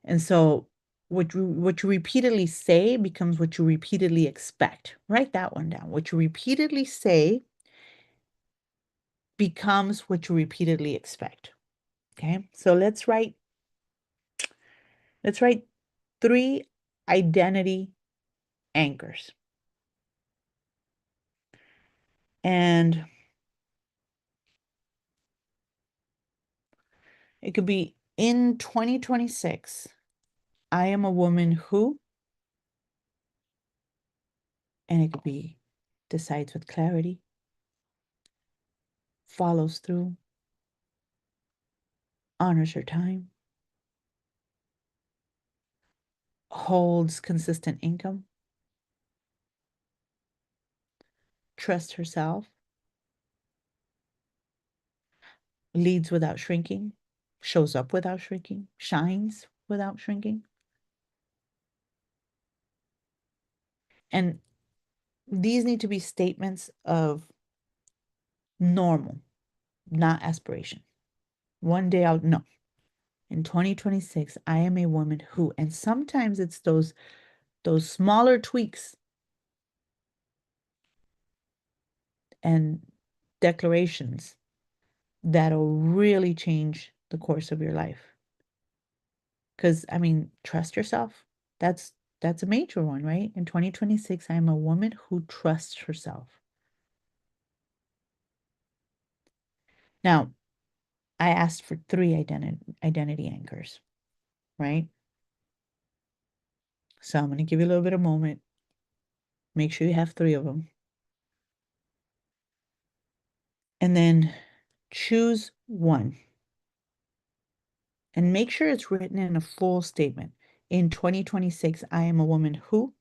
And so what you repeatedly say becomes what you repeatedly expect. Write that one down. What you repeatedly say becomes what you repeatedly expect. Okay. So let's write 3 identity anchors. And it could be in 2026, I am a woman who, and it could be decides with clarity, follows through, honors her time, holds consistent income, trusts herself, leads without shrinking, shows up without shrinking, shines without shrinking. And these need to be statements of normal, not aspiration. One day I'll no. In 2026, I am a woman who, and sometimes it's those smaller tweaks and declarations that'll really change the course of your life. Because I mean, trust yourself. That's a major one, right? In 2026, I am a woman who trusts herself. Now, I asked for 3 identity anchors, right? So I'm going to give you a little bit of moment. Make sure you have 3 of them. And then choose one. And make sure it's written in a full statement. In 2026, I am a woman who,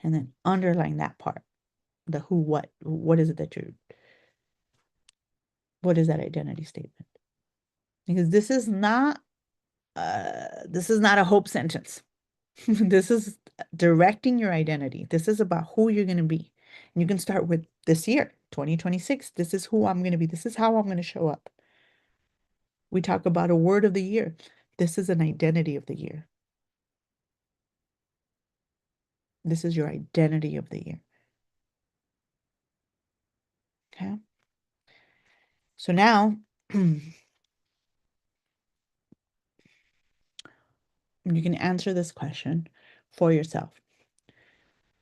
and then underline that part. The who, what is it that what is that identity statement? Because this is not a hope sentence. This is directing your identity. This is about who you're going to be. And you can start with this year, 2026. This is who I'm going to be. This is how I'm going to show up. We talk about a word of the year. This is an identity of the year. This is your identity of the year. Okay. So now you can answer this question for yourself.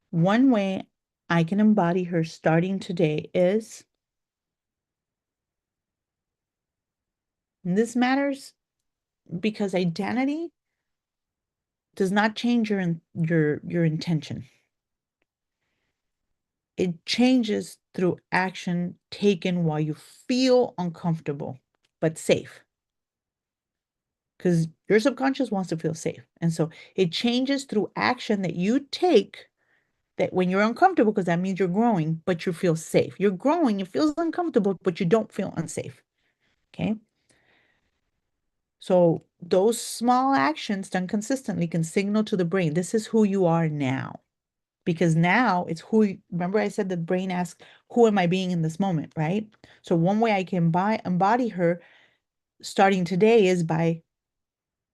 One way I can embody her starting today is, and this matters because identity does not change your intention. It changes through action taken while you feel uncomfortable but safe. Because your subconscious wants to feel safe. And so it changes through action that you take that when you're uncomfortable, because that means you're growing, but you feel safe. You're growing, it feels uncomfortable, but you don't feel unsafe. Okay. So those small actions done consistently can signal to the brain, this is who you are now. Because now it's remember I said the brain asks, who am I being in this moment, right? So one way I can embody her starting today is by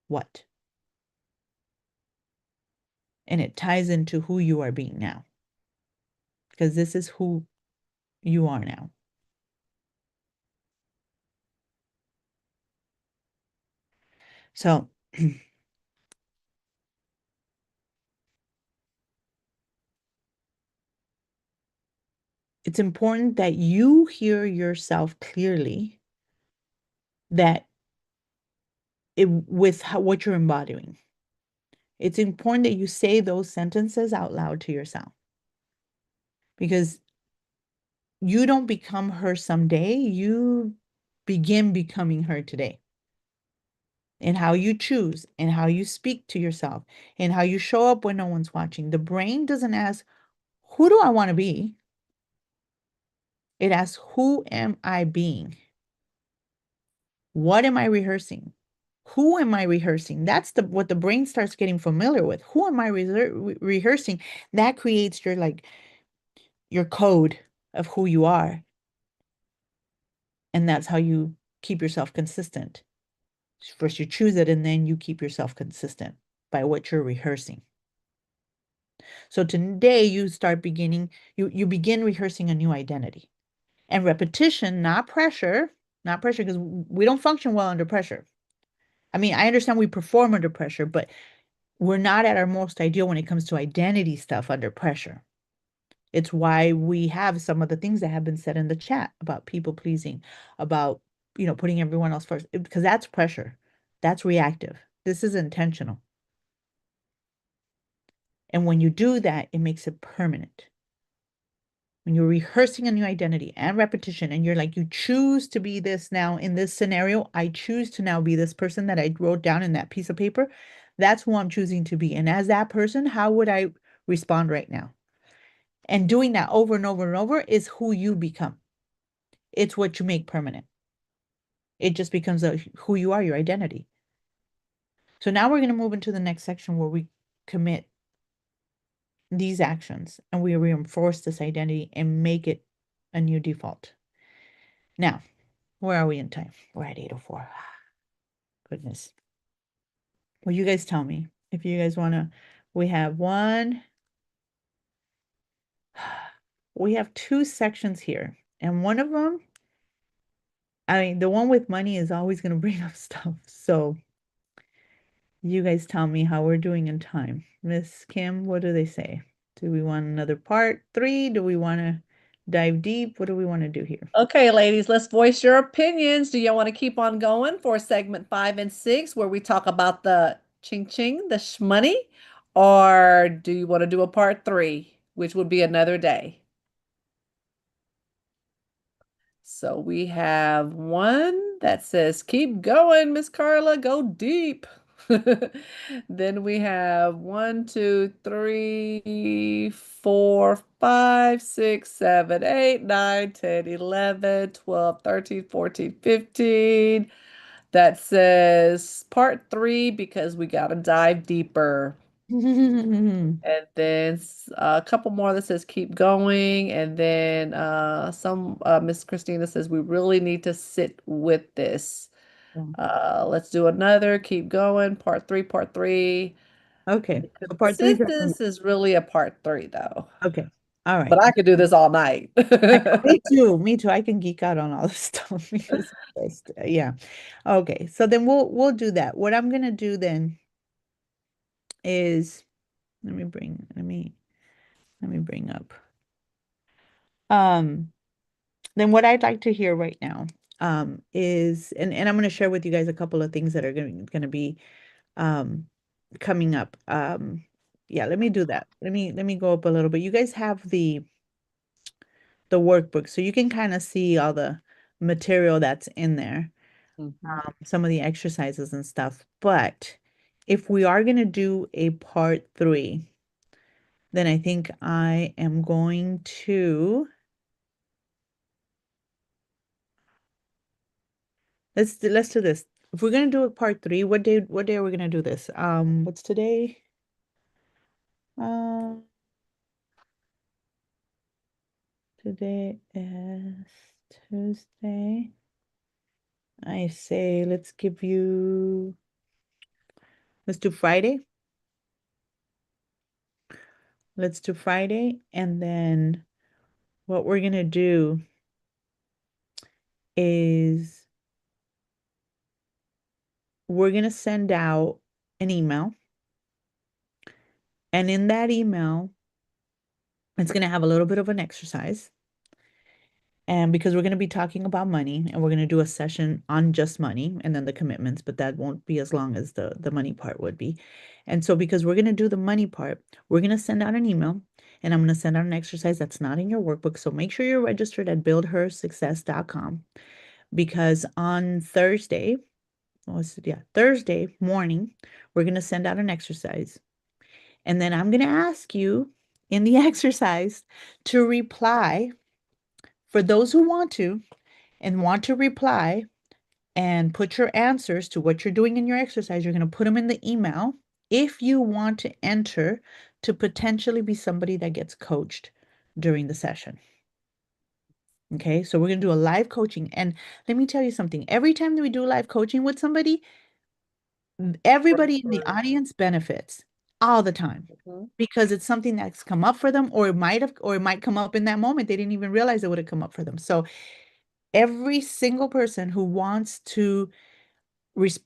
what? And it ties into who you are being now. Because this is who you are now. So it's important that you hear yourself clearly that what you're embodying. It's important that you say those sentences out loud to yourself. Because you don't become her someday, you begin becoming her today. And how you choose, and how you speak to yourself, and how you show up when no one's watching. The brain doesn't ask, who do I want to be? It asks, who am I being? What am I rehearsing? Who am I rehearsing? That's what the brain starts getting familiar with. Who am I rehearsing? That creates your code of who you are. And that's how you keep yourself consistent. First you choose it, and then you keep yourself consistent by what you're rehearsing. So today you begin rehearsing a new identity. And repetition, not pressure, because we don't function well under pressure. I mean, I understand we perform under pressure, but we're not at our most ideal when it comes to identity stuff under pressure. It's why we have some of the things that have been said in the chat about people pleasing, about, putting everyone else first, because that's pressure. That's reactive. This is intentional. And when you do that, it makes it permanent. When you're rehearsing a new identity and repetition, and you're like, you choose to be this now in this scenario, I choose to now be this person that I wrote down in that piece of paper. That's who I'm choosing to be. And as that person, how would I respond right now? And doing that over and over and over is who you become. It's what you make permanent. It just becomes who you are, your identity. So now we're going to move into the next section where we commit these actions and we reinforce this identity and make it a new default. Now, where are we in time? We're at 8:04. Goodness. Well, you guys tell me if you guys want to. We have two sections here, and one of them, I mean, the one with money is always going to bring up stuff. So you guys tell me how we're doing in time. Miss Kim, what do they say? Do we want another part 3? Do we want to dive deep? What do we want to do here? Okay, ladies, let's voice your opinions. Do y'all want to keep on going for segment 5 and 6 where we talk about the ching ching, the shmoney? Or do you want to do a part 3, which would be another day? So we have one that says, keep going, Miss Carla, go deep. Then we have 1, 2, 3, 4, 5, 6, 7, 8, 9, 10, 11, 12, 13, 14, 15. That says part 3 because we got to dive deeper. And then a couple more that says keep going. And then Miss Christina says we really need to sit with this. Let's do another, keep going, part 3, part 3. Okay. The So part 3 is consensus is really a part 3 though. okay. All right. But I could do this all night. Me too. Me too. I can geek out on all this stuff because yeah. Okay. So then we'll do that. What I'm gonna do then is let me bring up. Then what I'd like to hear right now is and I'm gonna share with you guys a couple of things that are gonna be coming up. Yeah, let me do that. Let me go up a little bit. You guys have the workbook, so you can kind of see all the material that's in there, some of the exercises and stuff. But if we are going to do a part 3, then I think I am going to let's do this. If we're going to do a part 3, what day are we going to do this? What's today? Today is Tuesday. I say let's do Friday. Let's do Friday. And then what we're going to do is we're going to send out an email. And in that email, it's going to have a little bit of an exercise. And because we're going to be talking about money, and we're going to do a session on just money and then the commitments, but that won't be as long as the money part would be. And so because we're going to do the money part, we're going to send out an email, and I'm going to send out an exercise that's not in your workbook. So make sure you're registered at ByldHerSuccess.com, because on Thursday morning, we're going to send out an exercise. And then I'm going to ask you in the exercise to reply, for those who want to reply and put your answers to what you're doing in your exercise. You're going to put them in the email if you want to enter to potentially be somebody that gets coached during the session. Okay, so we're going to do a live coaching. And let me tell you something. Every time that we do live coaching with somebody, everybody in the audience benefits all the time Mhm. because it's something that's come up for them, or it might come up in that moment. They didn't even realize it would have come up for them. So every single person who wants to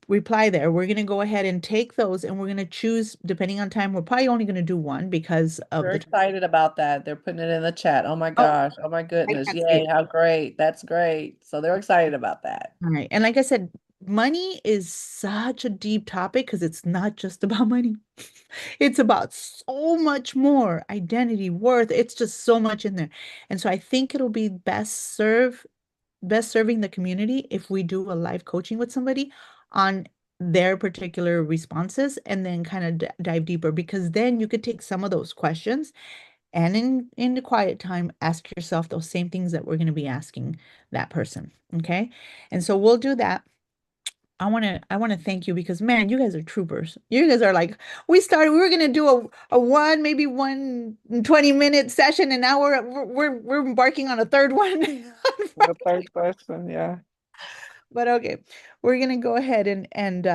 reply there, we're going to go ahead and take those, and we're going to choose, depending on time, we're probably only going to do one because of They're the time. excited about that. They're putting it in the chat. Oh my Oh, gosh. Oh my I goodness. can't see Yay. it. How great. That's great. So they're excited about that. All right. And like I said, money is such a deep topic because it's not just about money. It's about so much more identity, worth. It's just so much in there. And so I think it'll be best serving the community if we do a live coaching with somebody on their particular responses and then kind of dive deeper, because then you could take some of those questions and in the quiet time ask yourself those same things that we're going to be asking that person. Okay. And so we'll do that. I want to thank you because man, you guys are troopers. You guys are like, we were gonna do a one, maybe 1 20-minute session, and now we're embarking on a third one. The third question, yeah. But okay, we're gonna go ahead and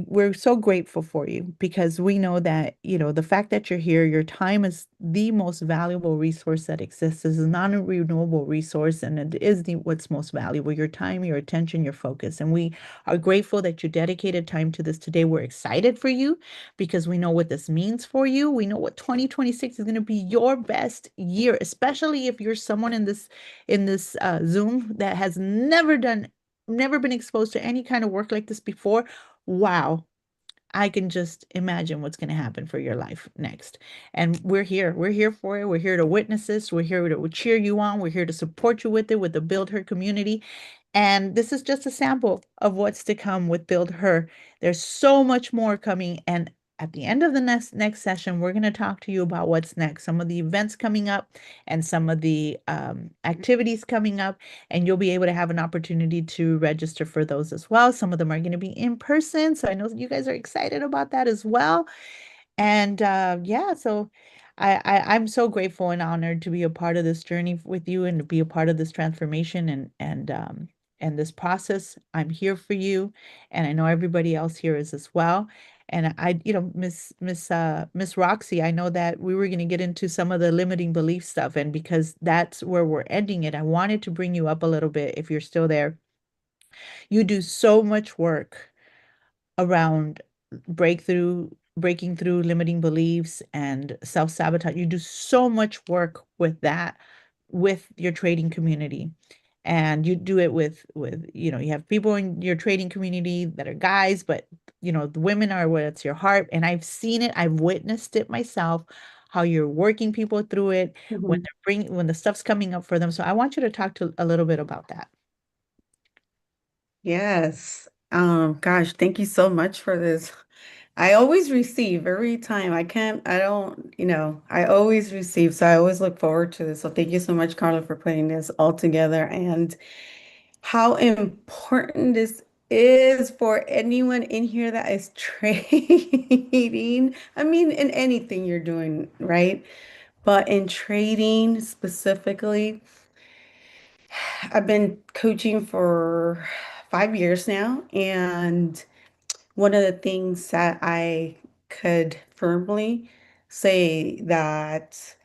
we're so grateful for you because we know that, the fact that you're here, your time is the most valuable resource that exists. It's a non-renewable resource, and it is what's most valuable, your time, your attention, your focus. And we are grateful that you dedicated time to this today. We're excited for you because we know what this means for you. We know what 2026 is going to be your best year, especially if you're someone in this Zoom that has never been exposed to any kind of work like this before. Wow. I can just imagine what's going to happen for your life next. And we're here. We're here for it. We're here to witness this. We're here to cheer you on. We're here to support you with it, with the Build Her community. And this is just a sample of what's to come with Build Her. There's so much more coming. And at the end of the next session, we're going to talk to you about what's next, some of the events coming up and some of the activities coming up. And you'll be able to have an opportunity to register for those as well. Some of them are going to be in person. So I know you guys are excited about that as well. And yeah, so I'm so grateful and honored to be a part of this journey with you and to be a part of this transformation and this process. I'm here for you, and I know everybody else here is as well. And Miss Roxy, I know that we were going to get into some of the limiting belief stuff, and because that's where we're ending it, I wanted to bring you up a little bit if you're still there. You do so much work around breaking through limiting beliefs and self-sabotage. You do so much work with that with your trading community. And you do it with you have people in your trading community that are guys, but the women are what's your heart. And I've seen it, I've witnessed it myself, how you're working people through it when Mhm. when the stuff's coming up for them. So I want you to talk to a little bit about that. Yes. Gosh, thank you so much for this. I always receive every time. I don't, I always receive. So I always look forward to this. So thank you so much, Carla, for putting this all together and how important this is for anyone in here that is trading. I mean, in anything you're doing, right? But in trading specifically, I've been coaching for 5 years now, and one of the things that I could firmly say that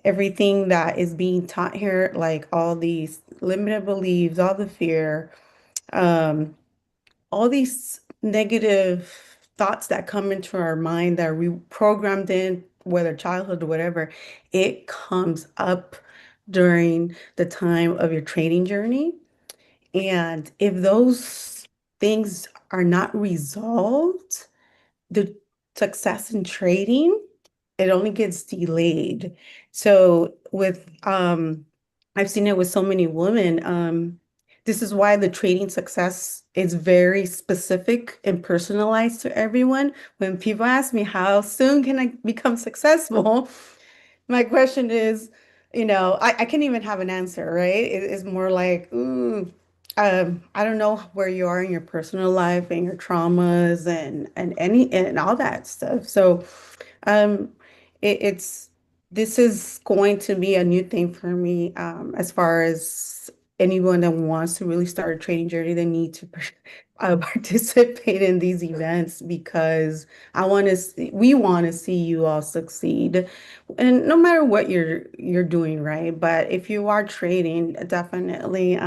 everything that is being taught here, like all these limited beliefs, all the fear, um, all these negative thoughts that come into our mind that we programmed in, whether childhood or whatever, it comes up during the time of your training journey. And if those things are not resolved, the success in trading, it only gets delayed. So I've seen it with so many women. This is why the trading success is very specific and personalized to everyone. When people ask me how soon can I become successful, my question is, I can't even have an answer, right? It is more like, ooh, I don't know where you are in your personal life and your traumas and any and all that stuff. So um, it's this is going to be a new thing for me. As far as anyone that wants to really start a trading journey, they need to participate in these events because we want to see you all succeed, and no matter what you're doing, right? But if you are trading, definitely.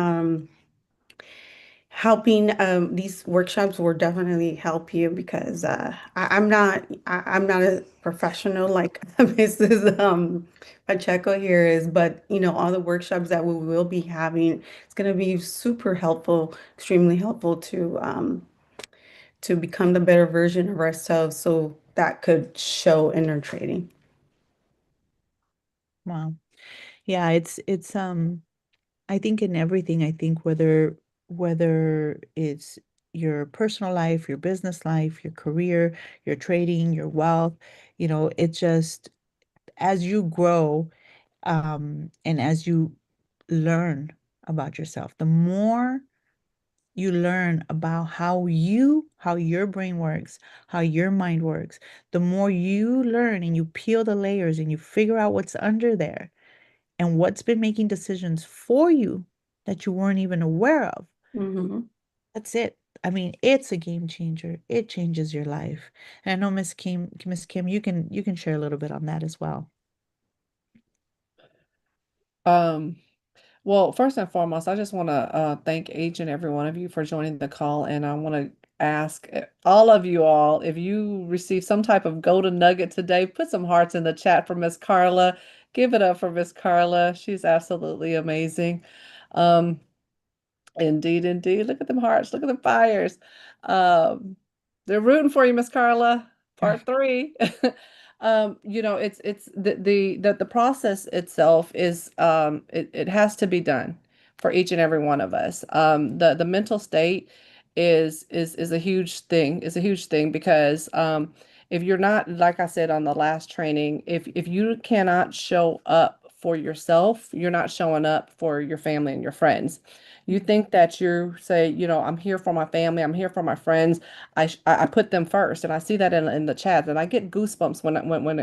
Helping these workshops will definitely help you because I'm not a professional like Mrs. Pacheco here is, but all the workshops that we will be having, it's going to be super helpful, extremely helpful to become the better version of ourselves, so that could show in our trading. Wow. Yeah, I think in everything, I think whether it's your personal life, your business life, your career, your trading, your wealth, it just as you grow, and as you learn about yourself, the more you learn about how your brain works, how your mind works, the more you learn and you peel the layers and you figure out what's under there and what's been making decisions for you that you weren't even aware of. Hmm. That's it. I mean, it's a game changer. It changes your life. And I know Miss Kim, you can share a little bit on that as well. Um, well, first and foremost, I just want to thank each and every one of you for joining the call, and I want to ask all of you all if you receive some type of golden nugget today, put some hearts in the chat for Miss Carla. Give it up for Miss Carla. She's absolutely amazing. Um, Indeed, indeed. Look at them hearts. Look at them fires. Um, they're rooting for you, Miss Carla. Part 3. It's the process itself is it has to be done for each and every one of us. The mental state is a huge thing. Is a huge thing because if you're not, like I said on the last training, if you cannot show up for yourself, you're not showing up for your family and your friends. You think that you say, I'm here for my family, I'm here for my friends. I put them first, and I see that in the chat, and I get goosebumps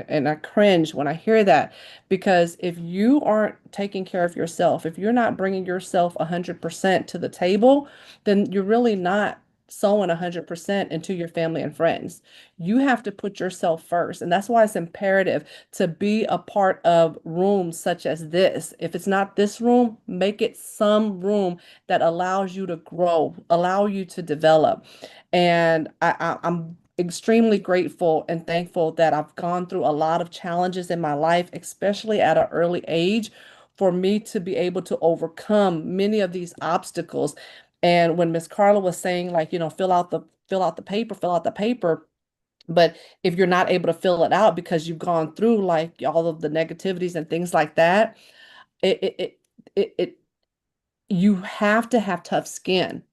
and I cringe when I hear that, because if you aren't taking care of yourself, if you're not bringing yourself 100% to the table, then you're really not sowing 100% into your family and friends. You have to put yourself first, and that's why it's imperative to be a part of rooms such as this. If it's not this room, make it some room that allows you to grow, allow you to develop. And I'm extremely grateful and thankful that I've gone through a lot of challenges in my life, especially at an early age, for me to be able to overcome many of these obstacles. And when Miss Carla was saying, like, fill out the paper, but if you're not able to fill it out because you've gone through like all of the negativities and things like that, it it it, it you have to have tough skin.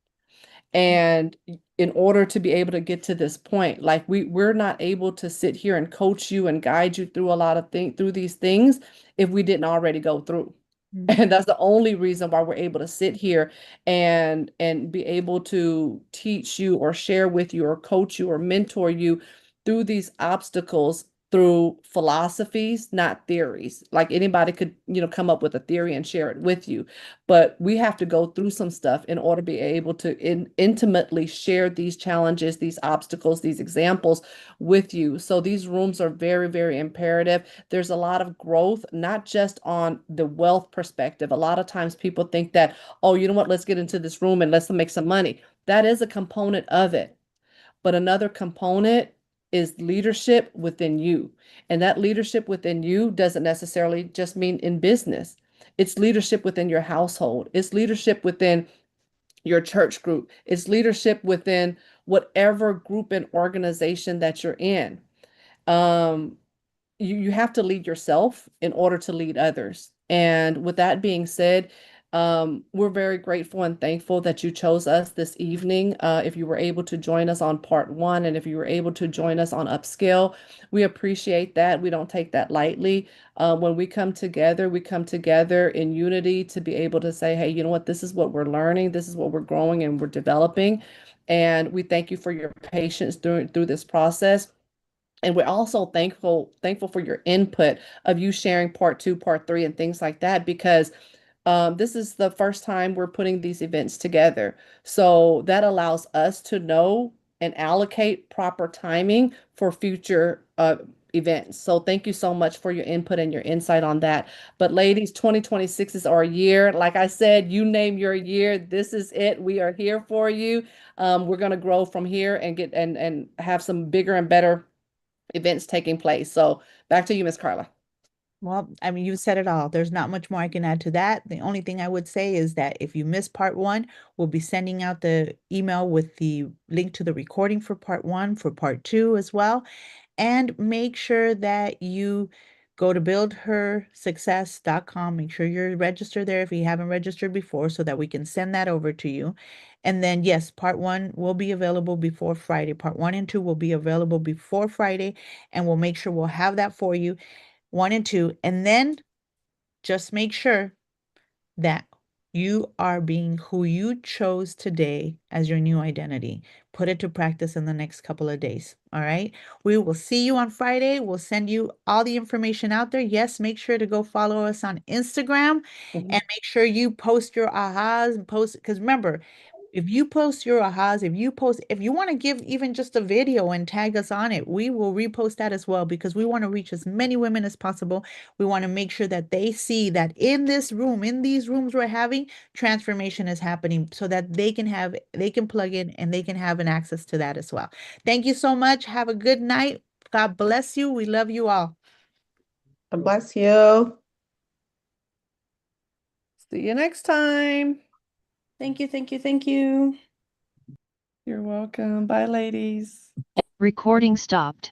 And in order to be able to get to this point, like we're not able to sit here and coach you and guide you through a lot of things, through these things, if we didn't already go through. Mm. And that's the only reason why we're able to sit here and be able to teach you or share with you or coach you or mentor you through these obstacles, through philosophies, not theories. Like anybody could, come up with a theory and share it with you. But we have to go through some stuff in order to be able to intimately share these challenges, these obstacles, these examples with you. So these rooms are very, very imperative. There's a lot of growth, not just on the wealth perspective. A lot of times people think that, oh, you know what, let's get into this room and let's make some money. That is a component of it. But another component is leadership within you. And that leadership within you doesn't necessarily just mean in business. It's leadership within your household. It's leadership within your church group. It's leadership within whatever group and organization that you're in. Um, you have to lead yourself in order to lead others. And with that being said, We're very grateful and thankful that you chose us this evening. If you were able to join us on part one, and if you were able to join us on upscale, we appreciate that. We don't take that lightly. When we come together in unity to be able to say, hey, you know what, this is what we're learning, this is what we're growing and we're developing. And we thank you for your patience through this process. And we're also thankful for your input of you sharing part two, part three, and things like that, because this is the first time we're putting these events together. So that allows us to know and allocate proper timing for future events. So thank you so much for your input and your insight on that. But ladies, 2026 is our year. Like I said, you name your year. This is it. We are here for you. We're going to grow from here and get and have some bigger and better events taking place. So back to you, Miss Carla. Well, I mean, you said it all. There's not much more I can add to that. The only thing I would say is that if you missed part one, we'll be sending out the email with the link to the recording for part one, for part two as well. And make sure that you go to buildhersuccess.com. Make sure you're registered there if you haven't registered before so that we can send that over to you. And then, yes, part one will be available before Friday. Part one and two will be available before Friday, and we'll make sure we'll have that for you, one and two. And then just make sure that you are being who you chose today as your new identity. Put it to practice in the next couple of days. All right. We will see you on Friday. We'll send you all the information out there. Yes, make sure to go follow us on Instagram and make sure you post your ahas and post, because remember, if you post your ahas, if you want to give even just a video and tag us on it, we will repost that as well, because we want to reach as many women as possible. We want to make sure that they see that in this room, in these rooms we're having, transformation is happening so that they can plug in and they can have an access to that as well. Thank you so much. Have a good night. God bless you. We love you all. God bless you. See you next time. Thank you, thank you, thank you. You're welcome. Bye, ladies. Recording stopped.